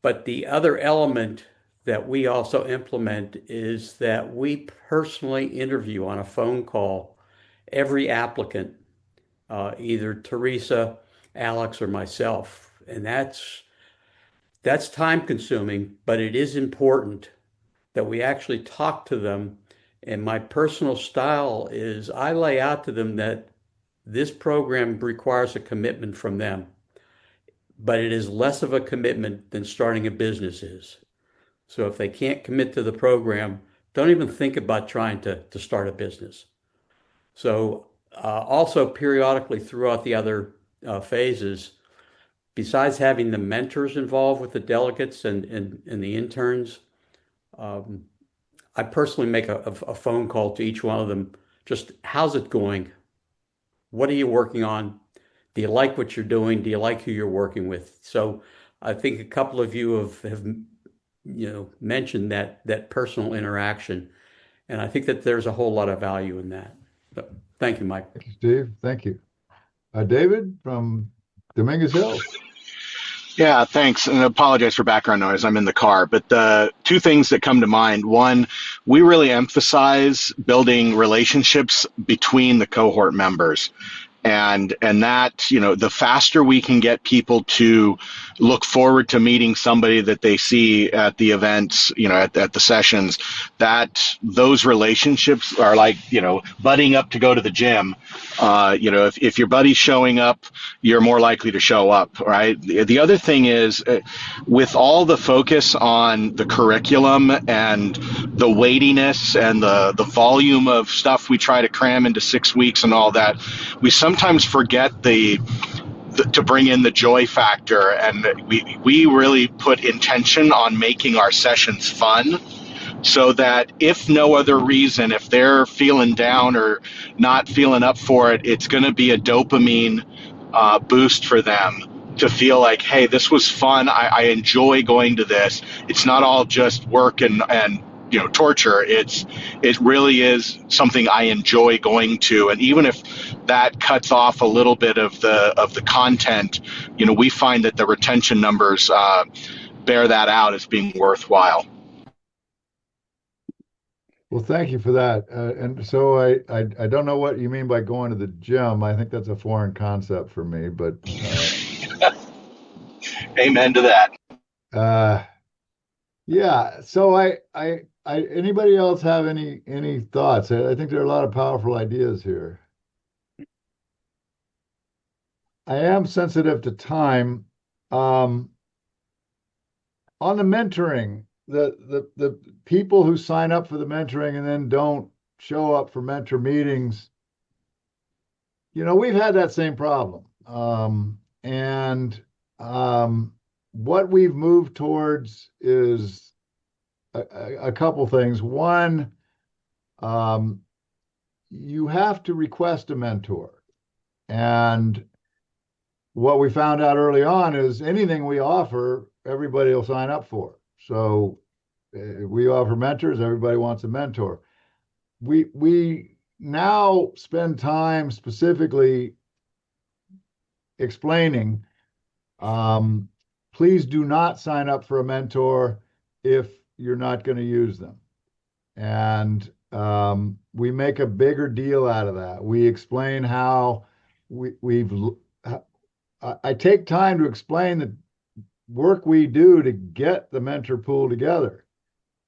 But the other element that we also implement is that we personally interview on a phone call every applicant, either Teresa, Alex, or myself. And that's time consuming, but it is important that we actually talk to them. And my personal style is I lay out to them that this program requires a commitment from them, but it is less of a commitment than starting a business is. So if they can't commit to the program, don't even think about trying to start a business. So also periodically throughout the other phases, besides having the mentors involved with the delegates and the interns, um, I personally make a phone call to each one of them. Just how's it going? What are you working on? Do you like what you're doing? Do you like who you're working with? So I think a couple of you have mentioned that personal interaction, and I think that there's a whole lot of value in that. So, thank you, Mike. Thank you, Steve. Thank you. David from Dominguez Hills. Yeah, thanks. And I apologize for background noise. I'm in the car. But the two things that come to mind, one, we really emphasize building relationships between the cohort members. And that, the faster we can get people to look forward to meeting somebody that they see at the events, at the sessions, that those relationships are like, budding up to go to the gym. If your buddy's showing up, you're more likely to show up, right? The other thing is, with all the focus on the curriculum and the weightiness and the volume of stuff we try to cram into 6 weeks and all that, we sometimes forget to bring in the joy factor, and we really put intention on making our sessions fun, so that if no other reason, if they're feeling down or not feeling up for it, it's going to be a dopamine boost for them to feel like, hey, this was fun. I enjoy going to this. It's not all just work and torture. It really is something I enjoy going to, and even if that cuts off a little bit of the content, we find that the retention numbers bear that out as being worthwhile. Well, thank you for that. And so I don't know what you mean by going to the gym. I think that's a foreign concept for me, but Amen to that. Yeah. So anybody else have any thoughts? I think there are a lot of powerful ideas here. I am sensitive to time. On the mentoring, the people who sign up for the mentoring and then don't show up for mentor meetings, we've had that same problem. And what we've moved towards is a couple things. One, you have to request a mentor. And what we found out early on is anything we offer, everybody will sign up for. So we offer mentors, everybody wants a mentor. We now spend time specifically explaining, please do not sign up for a mentor if you're not going to use them. And we make a bigger deal out of that. We explain how I take time to explain the work we do to get the mentor pool together.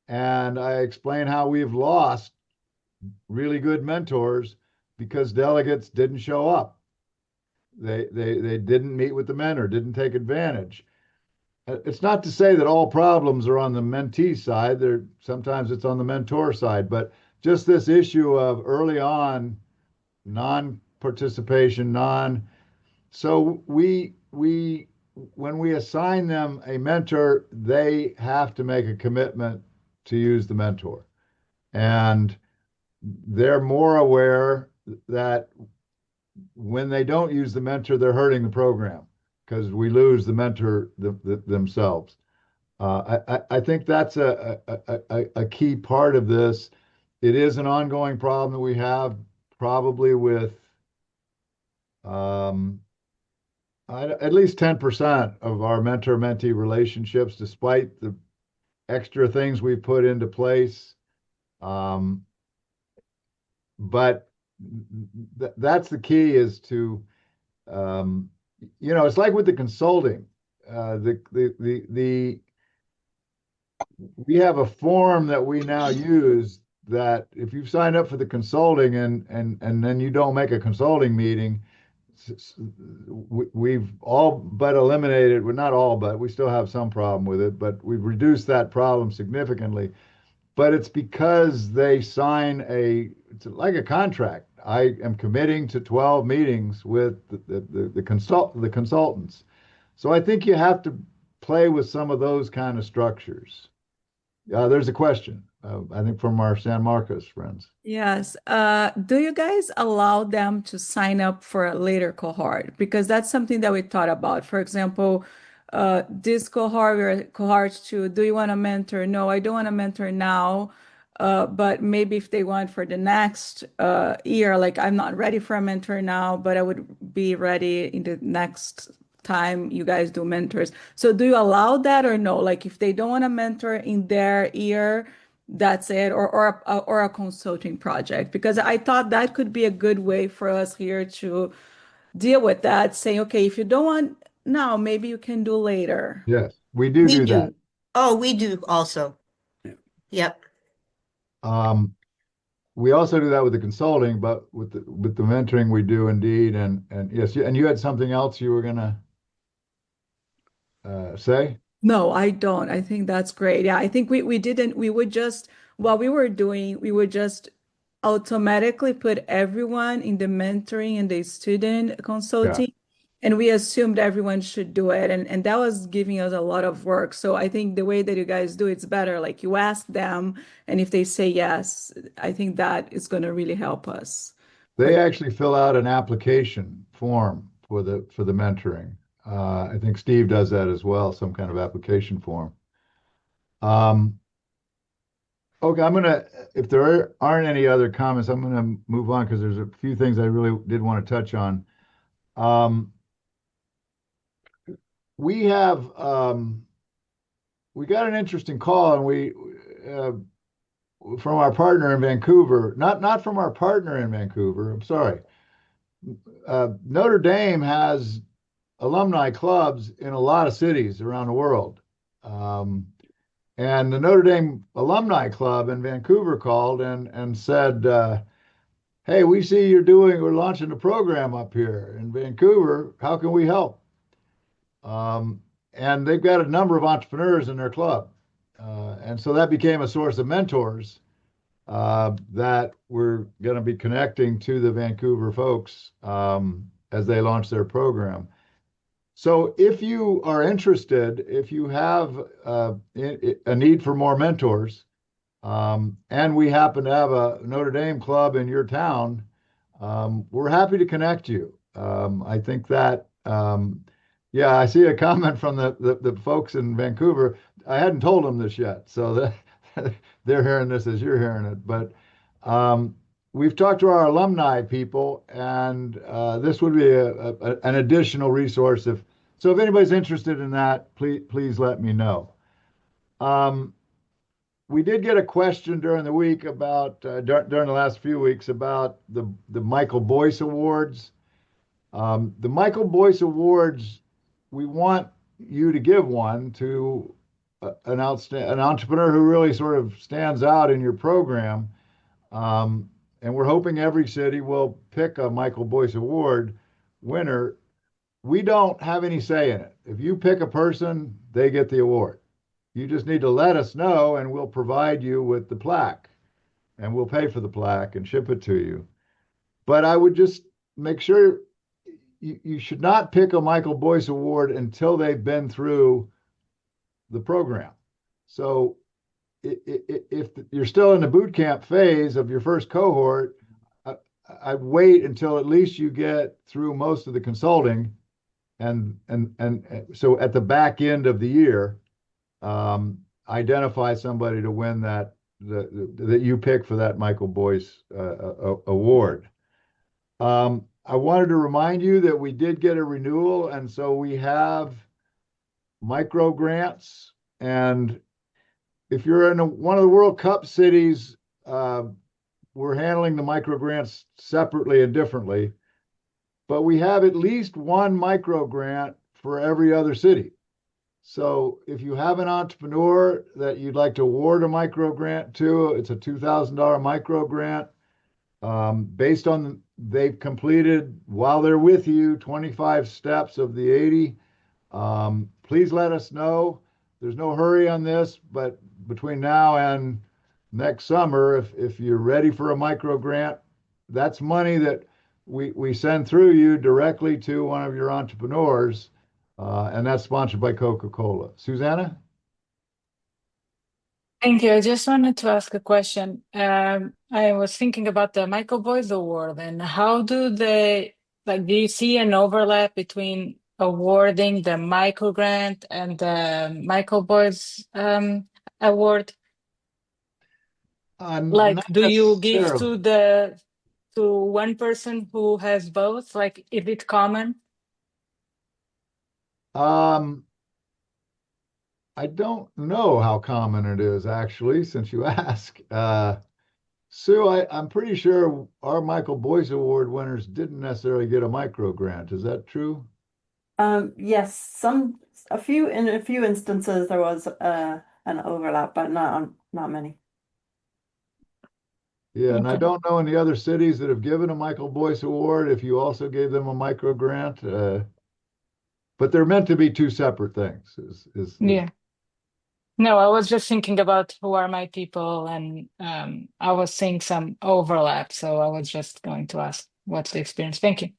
And I explain how we've lost really good mentors because delegates didn't show up. They didn't meet with the mentor, didn't take advantage. It's not to say that all problems are on the mentee side. Sometimes it's on the mentor side, but just this issue of early on non-participation, so when we assign them a mentor, they have to make a commitment to use the mentor. And they're more aware that when they don't use the mentor, they're hurting the program because we lose the mentor themselves. I think that's a key part of this. It is an ongoing problem that we have probably with at least 10% of our mentor-mentee relationships, despite the extra things we've put into place. But that's the key, is to, it's like with the consulting. We have a form that we now use that if you've signed up for the consulting and then you don't make a consulting meeting, we've all but eliminated, well, not all, but we still have some problem with it, but we've reduced that problem significantly. but it's because they sign it's like a contract. I am committing to 12 meetings with the consultants. So I think you have to play with some of those kind of structures. There's a question, I think, from our San Marcos friends. Yes. Do you guys allow them to sign up for a later cohort? Because that's something that we thought about. For example, this cohort, we're cohort 2, do you want to mentor? No, I don't want to mentor now. But maybe if they want for the next year, like I'm not ready for a mentor now, but I would be ready in the next time you guys do mentors. So do you allow that or no? Like if they don't want to mentor in their year, that's it, or a consulting project? Because I thought that could be a good way for us here to deal with that, saying, okay, if you don't want now, maybe you can do later. Yes, we do We do that. do. Oh, we do also. Yep. We also do that with the consulting, but with the mentoring, we do indeed. And yes, and you had something else you were gonna say? No, I don't. I think that's great. Yeah, I think we didn't, we would just, what we were doing, we would just automatically put everyone in the mentoring and the student Yeah. consulting, and we assumed everyone should do it. And that was giving us a lot of work. So I think the way that you guys do it's better. Like you ask them, and if they say yes, I think that is going to really help us. They actually fill out an application form for the mentoring. I think Steve does that as well, some kind of application form. Um, okay, if there aren't any other comments, I'm gonna move on because there's a few things I really did want to touch on. Um, we have we got an interesting call, and uh, from our partner in Vancouver, not from our partner in Vancouver. I'm sorry. Notre Dame has alumni clubs in a lot of cities around the world. And the Notre Dame Alumni Club in Vancouver called and said, hey, we're launching a program up here in Vancouver. How can we help? And they've got a number of entrepreneurs in their club. And so that became a source of mentors that we're going to be connecting to the Vancouver folks as they launch their program. So if you are interested, if you have a need for more mentors, and we happen to have a Notre Dame club in your town, we're happy to connect you. I think that, yeah, I see a comment from the folks in Vancouver. I hadn't told them this yet, so they're hearing this as you're hearing it. But we've talked to our alumni people, and this would be an additional resource. If anybody's interested in that, please let me know. We did get a question during the week about during the last few weeks about the Michael Boyce Awards. The Michael Boyce Awards, we want you to give one to an entrepreneur who really sort of stands out in your program. And we're hoping every city will pick a Michael Boyce Award winner. We don't have any say in it. If you pick a person, they get the award. You just need to let us know, and we'll provide you with the plaque, and we'll pay for the plaque and ship it to you. But I would just make sure you should not pick a Michael Boyce Award until they've been through the program. So if you're still in the boot camp phase of your first cohort, I'd wait until at least you get through most of the consulting, and so at the back end of the year, identify somebody to win that you pick for that Michael Boyce award. I wanted to remind you that we did get a renewal, and so we have micro grants. And if you're in one of the World Cup cities, we're handling the micro grants separately and differently, but we have at least one micro grant for every other city. So if you have an entrepreneur that you'd like to award a micro grant to, it's a $2,000 micro grant based on they've completed while they're with you 25 steps of the 80. Please let us know. There's no hurry on this, but between now and next summer, if you're ready for a micro grant, that's money that we send through you directly to one of your entrepreneurs, and that's sponsored by Coca-Cola. Susanna? Thank you. I just wanted to ask a question. I was thinking about the Michael Boyce Award and how do they, like, do you see an overlap between awarding the micro grant and the Michael Boyce Award? Like, Not do you give necessarily. to one person who has both? Like, is it common? Um, I don't know how common it is actually, since you ask. Sue, I'm pretty sure our Michael Boyce Award winners didn't necessarily get a micro grant. Is that true? Yes, in a few instances there was an overlap, but not many. Yeah, and I Okay. don't know in the other cities that have given a Michael Boyce Award if you also gave them a micro grant. But they're meant to be two separate things. Yeah. No, I was just thinking about who are my people, and I was seeing some overlap, so I was just going to ask what's the experience. Thank you.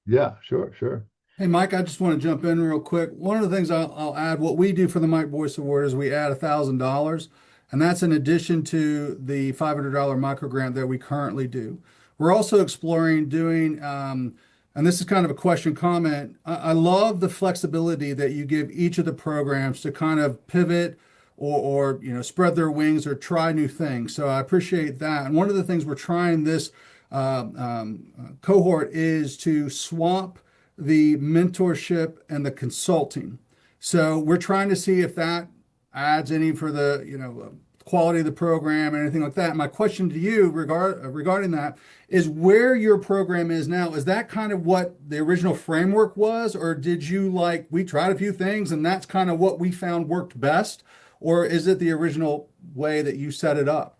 Yeah, sure, sure. Hey, Mike, I just want to jump in real quick. One of the things I'll add, what we do for the Mike Boyce Award is we add $1,000, and that's in addition to the $500 micro grant that we currently do. We're also exploring doing, and this is kind of a question comment. I love the flexibility that you give each of the programs to kind of pivot or spread their wings or try new things. So I appreciate that. And one of the things we're trying this cohort is to swap the mentorship and the consulting. So we're trying to see if that adds any for the quality of the program and anything like that. My question to you regarding that is where your program is now. Is that kind of what the original framework was, or did you we tried a few things and that's kind of what we found worked best, or is it the original way that you set it up?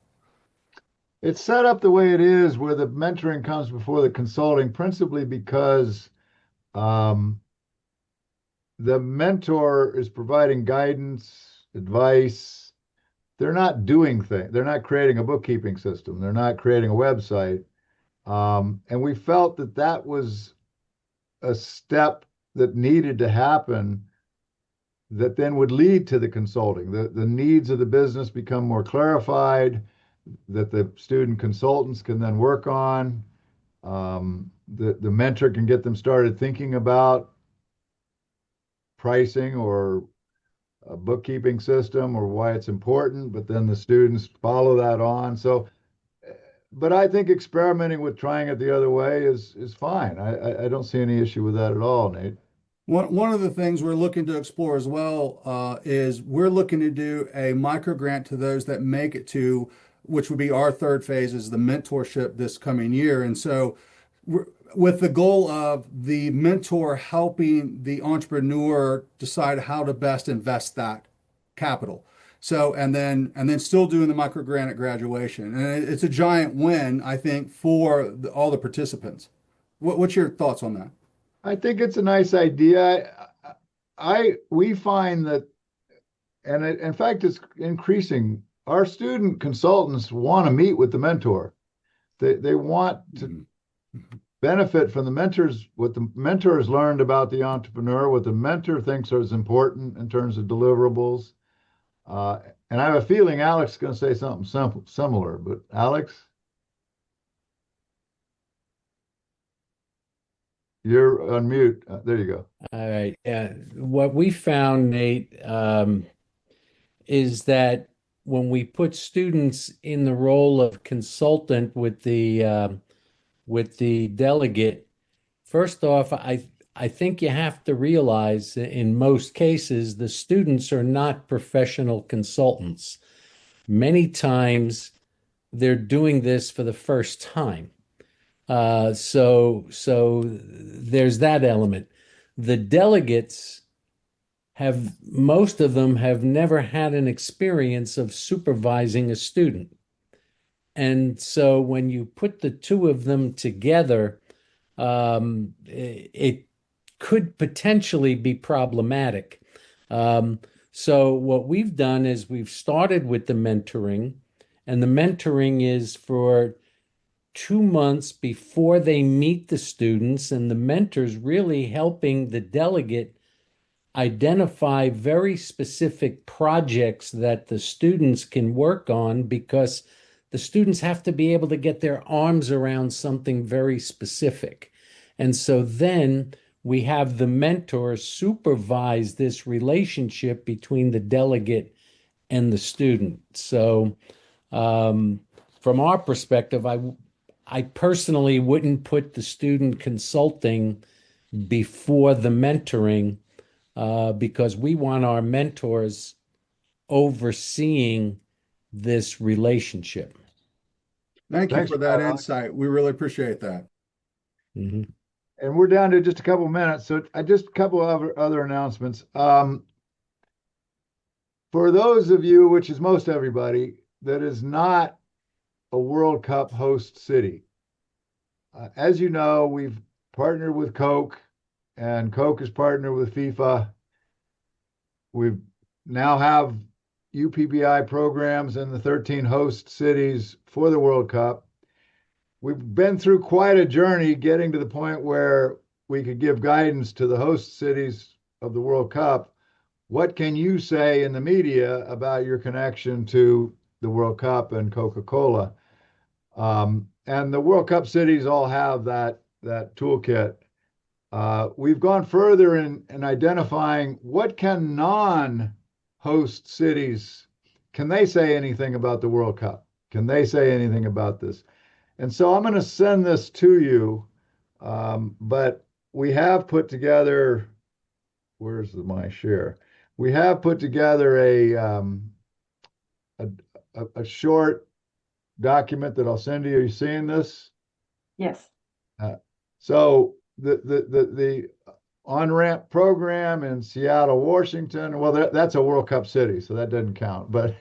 It's set up the way it is, where the mentoring comes before the consulting, principally because um, the mentor is providing guidance, advice. They're not doing things. They're not creating a bookkeeping system. They're not creating a website. And we felt that that was a step that needed to happen that then would lead to the consulting. The needs of the business become more clarified, that the student consultants can then work on. The mentor can get them started thinking about pricing or a bookkeeping system or why it's important, but then the students follow that on. So, but I think experimenting with trying it the other way is fine. I don't see any issue with that at all, Nate. One of the things we're looking to explore as well is we're looking to do a micro grant to those that make it to, which would be our third phase, is the mentorship this coming year. And so, with the goal of the mentor helping the entrepreneur decide how to best invest that capital. So, and then still doing the micro grant at graduation, and it's a giant win, I think, for all the participants. What's your thoughts on that? I think it's a nice idea. We find that, and in fact, it's increasing. Our student consultants want to meet with the mentor. They want to benefit from the mentors, what the mentor has learned about the entrepreneur, what the mentor thinks is important in terms of deliverables. And I have a feeling Alex is going to say something similar. But Alex, you're on mute. There you go. All right. What we found, Nate, is that when we put students in the role of consultant with the delegate, first off, I think you have to realize that in most cases the students are not professional consultants. Many times they're doing this for the first time. So there's that element. The delegates have, most of them have never had an experience of supervising a student. And so when you put the two of them together, it could potentially be problematic. So what we've done is we've started with the mentoring, And the mentoring is for 2 months before they meet the students, and the mentor's really helping the delegate identify very specific projects that the students can work on, because the students have to be able to get their arms around something very specific. And so then we have the mentor supervise this relationship between the delegate and the student. So from our perspective, I personally wouldn't put the student consulting before the mentoring, because we want our mentors overseeing this relationship. Thank you Thanks, for that Alex. insight. We really appreciate that. Mhm. And we're down to just a couple minutes, so just a couple of other announcements. For those of you, which is most everybody, that is not a World Cup host city, as you know, we've partnered with Coke, and Coke is partnered with FIFA. We now have UPBI programs in the 13 host cities for the World Cup. We've been through quite a journey getting to the point where we could give guidance to the host cities of the World Cup. What can you say in the media about your connection to the World Cup and Coca-Cola? And the World Cup cities all have that toolkit. We've gone further in identifying what can non-host cities, can they say anything about the World Cup? Can they say anything about this? And so I'm going to send this to you, but we have put together, where's my share? We have put together a short document that I'll send to you. Are you seeing this? Yes. So the on-ramp program in Seattle, Washington, well, that's a World Cup city, so that doesn't count. But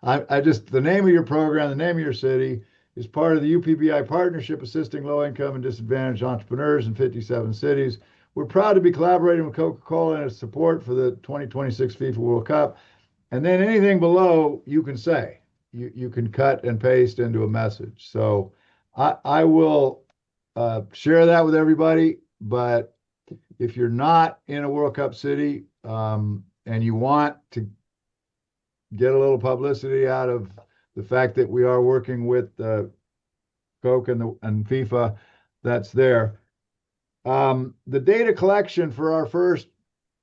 I just, the name of your program, the name of your city is part of the UPBI partnership assisting low-income and disadvantaged entrepreneurs in 57 cities. We're proud to be collaborating with Coca-Cola in its support for the 2026 FIFA World Cup. And then anything below you can say. You can cut and paste into a message. So I will share that with everybody. But if you're not in a World Cup city, and you want to get a little publicity out of the fact that we are working with Coke and FIFA, that's there. The data collection for our first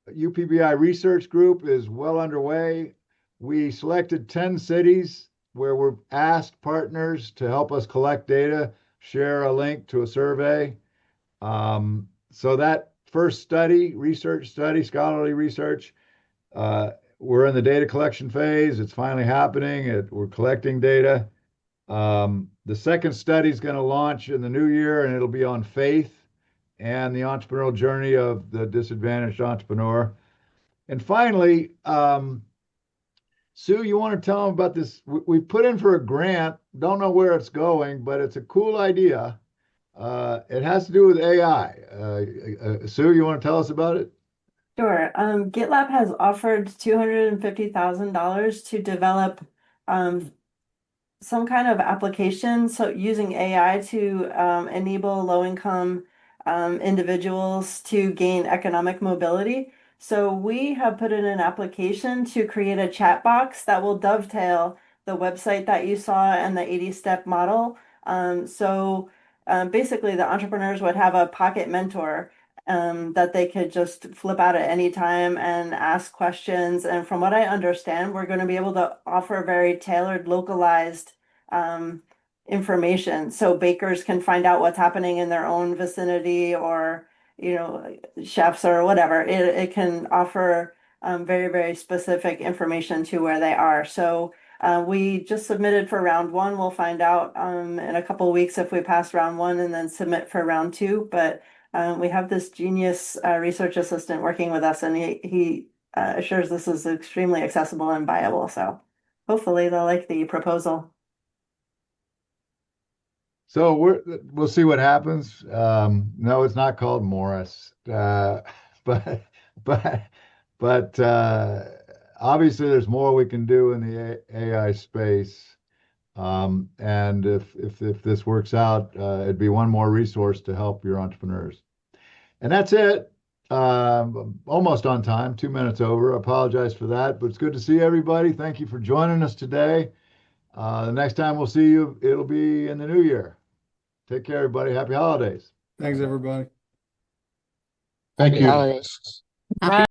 UPBI research group is well underway. We selected 10 cities where we're asked partners to help us collect data, share a link to a survey. So that first study, research study, scholarly research, we're in the data collection phase. It's finally happening. We're collecting data. The second study is going to launch in the new year, and it'll be on faith and the entrepreneurial journey of the disadvantaged entrepreneur. And finally, Sue, you want to tell them about this? We put in for a grant. Don't know where it's going, but it's a cool idea. It has to do with AI. Sue, you want to tell us about it? Sure. GitLab has offered $250,000 to develop um, some kind of application, so using AI to enable low-income individuals to gain economic mobility. So we have put in an application to create a chat box that will dovetail the website that you saw and the 80-step model. Basically, the entrepreneurs would have a pocket mentor that they could just flip out at any time and ask questions. And from what I understand, we're going to be able to offer very tailored, localized um, information so bakers can find out what's happening in their own vicinity, or, chefs or whatever. It can offer very, very specific information to where they are. So we just submitted for round one. We'll find out in a couple of weeks if we pass round one, and then submit for round two. But we have this genius research assistant working with us, and he assures this is extremely accessible and viable. So hopefully they'll like the proposal. So we'll see what happens. No, it's not called Morris, but but but obviously there's more we can do in the AI space. And if this works out, it'd be one more resource to help your entrepreneurs. And that's it. Almost on time, 2 minutes over. I apologize for that, but it's good to see everybody. Thank you for joining us today. The next time we'll see you, it'll be in the new year. Take care, everybody. Happy holidays. Thanks, everybody. Thank you. Happy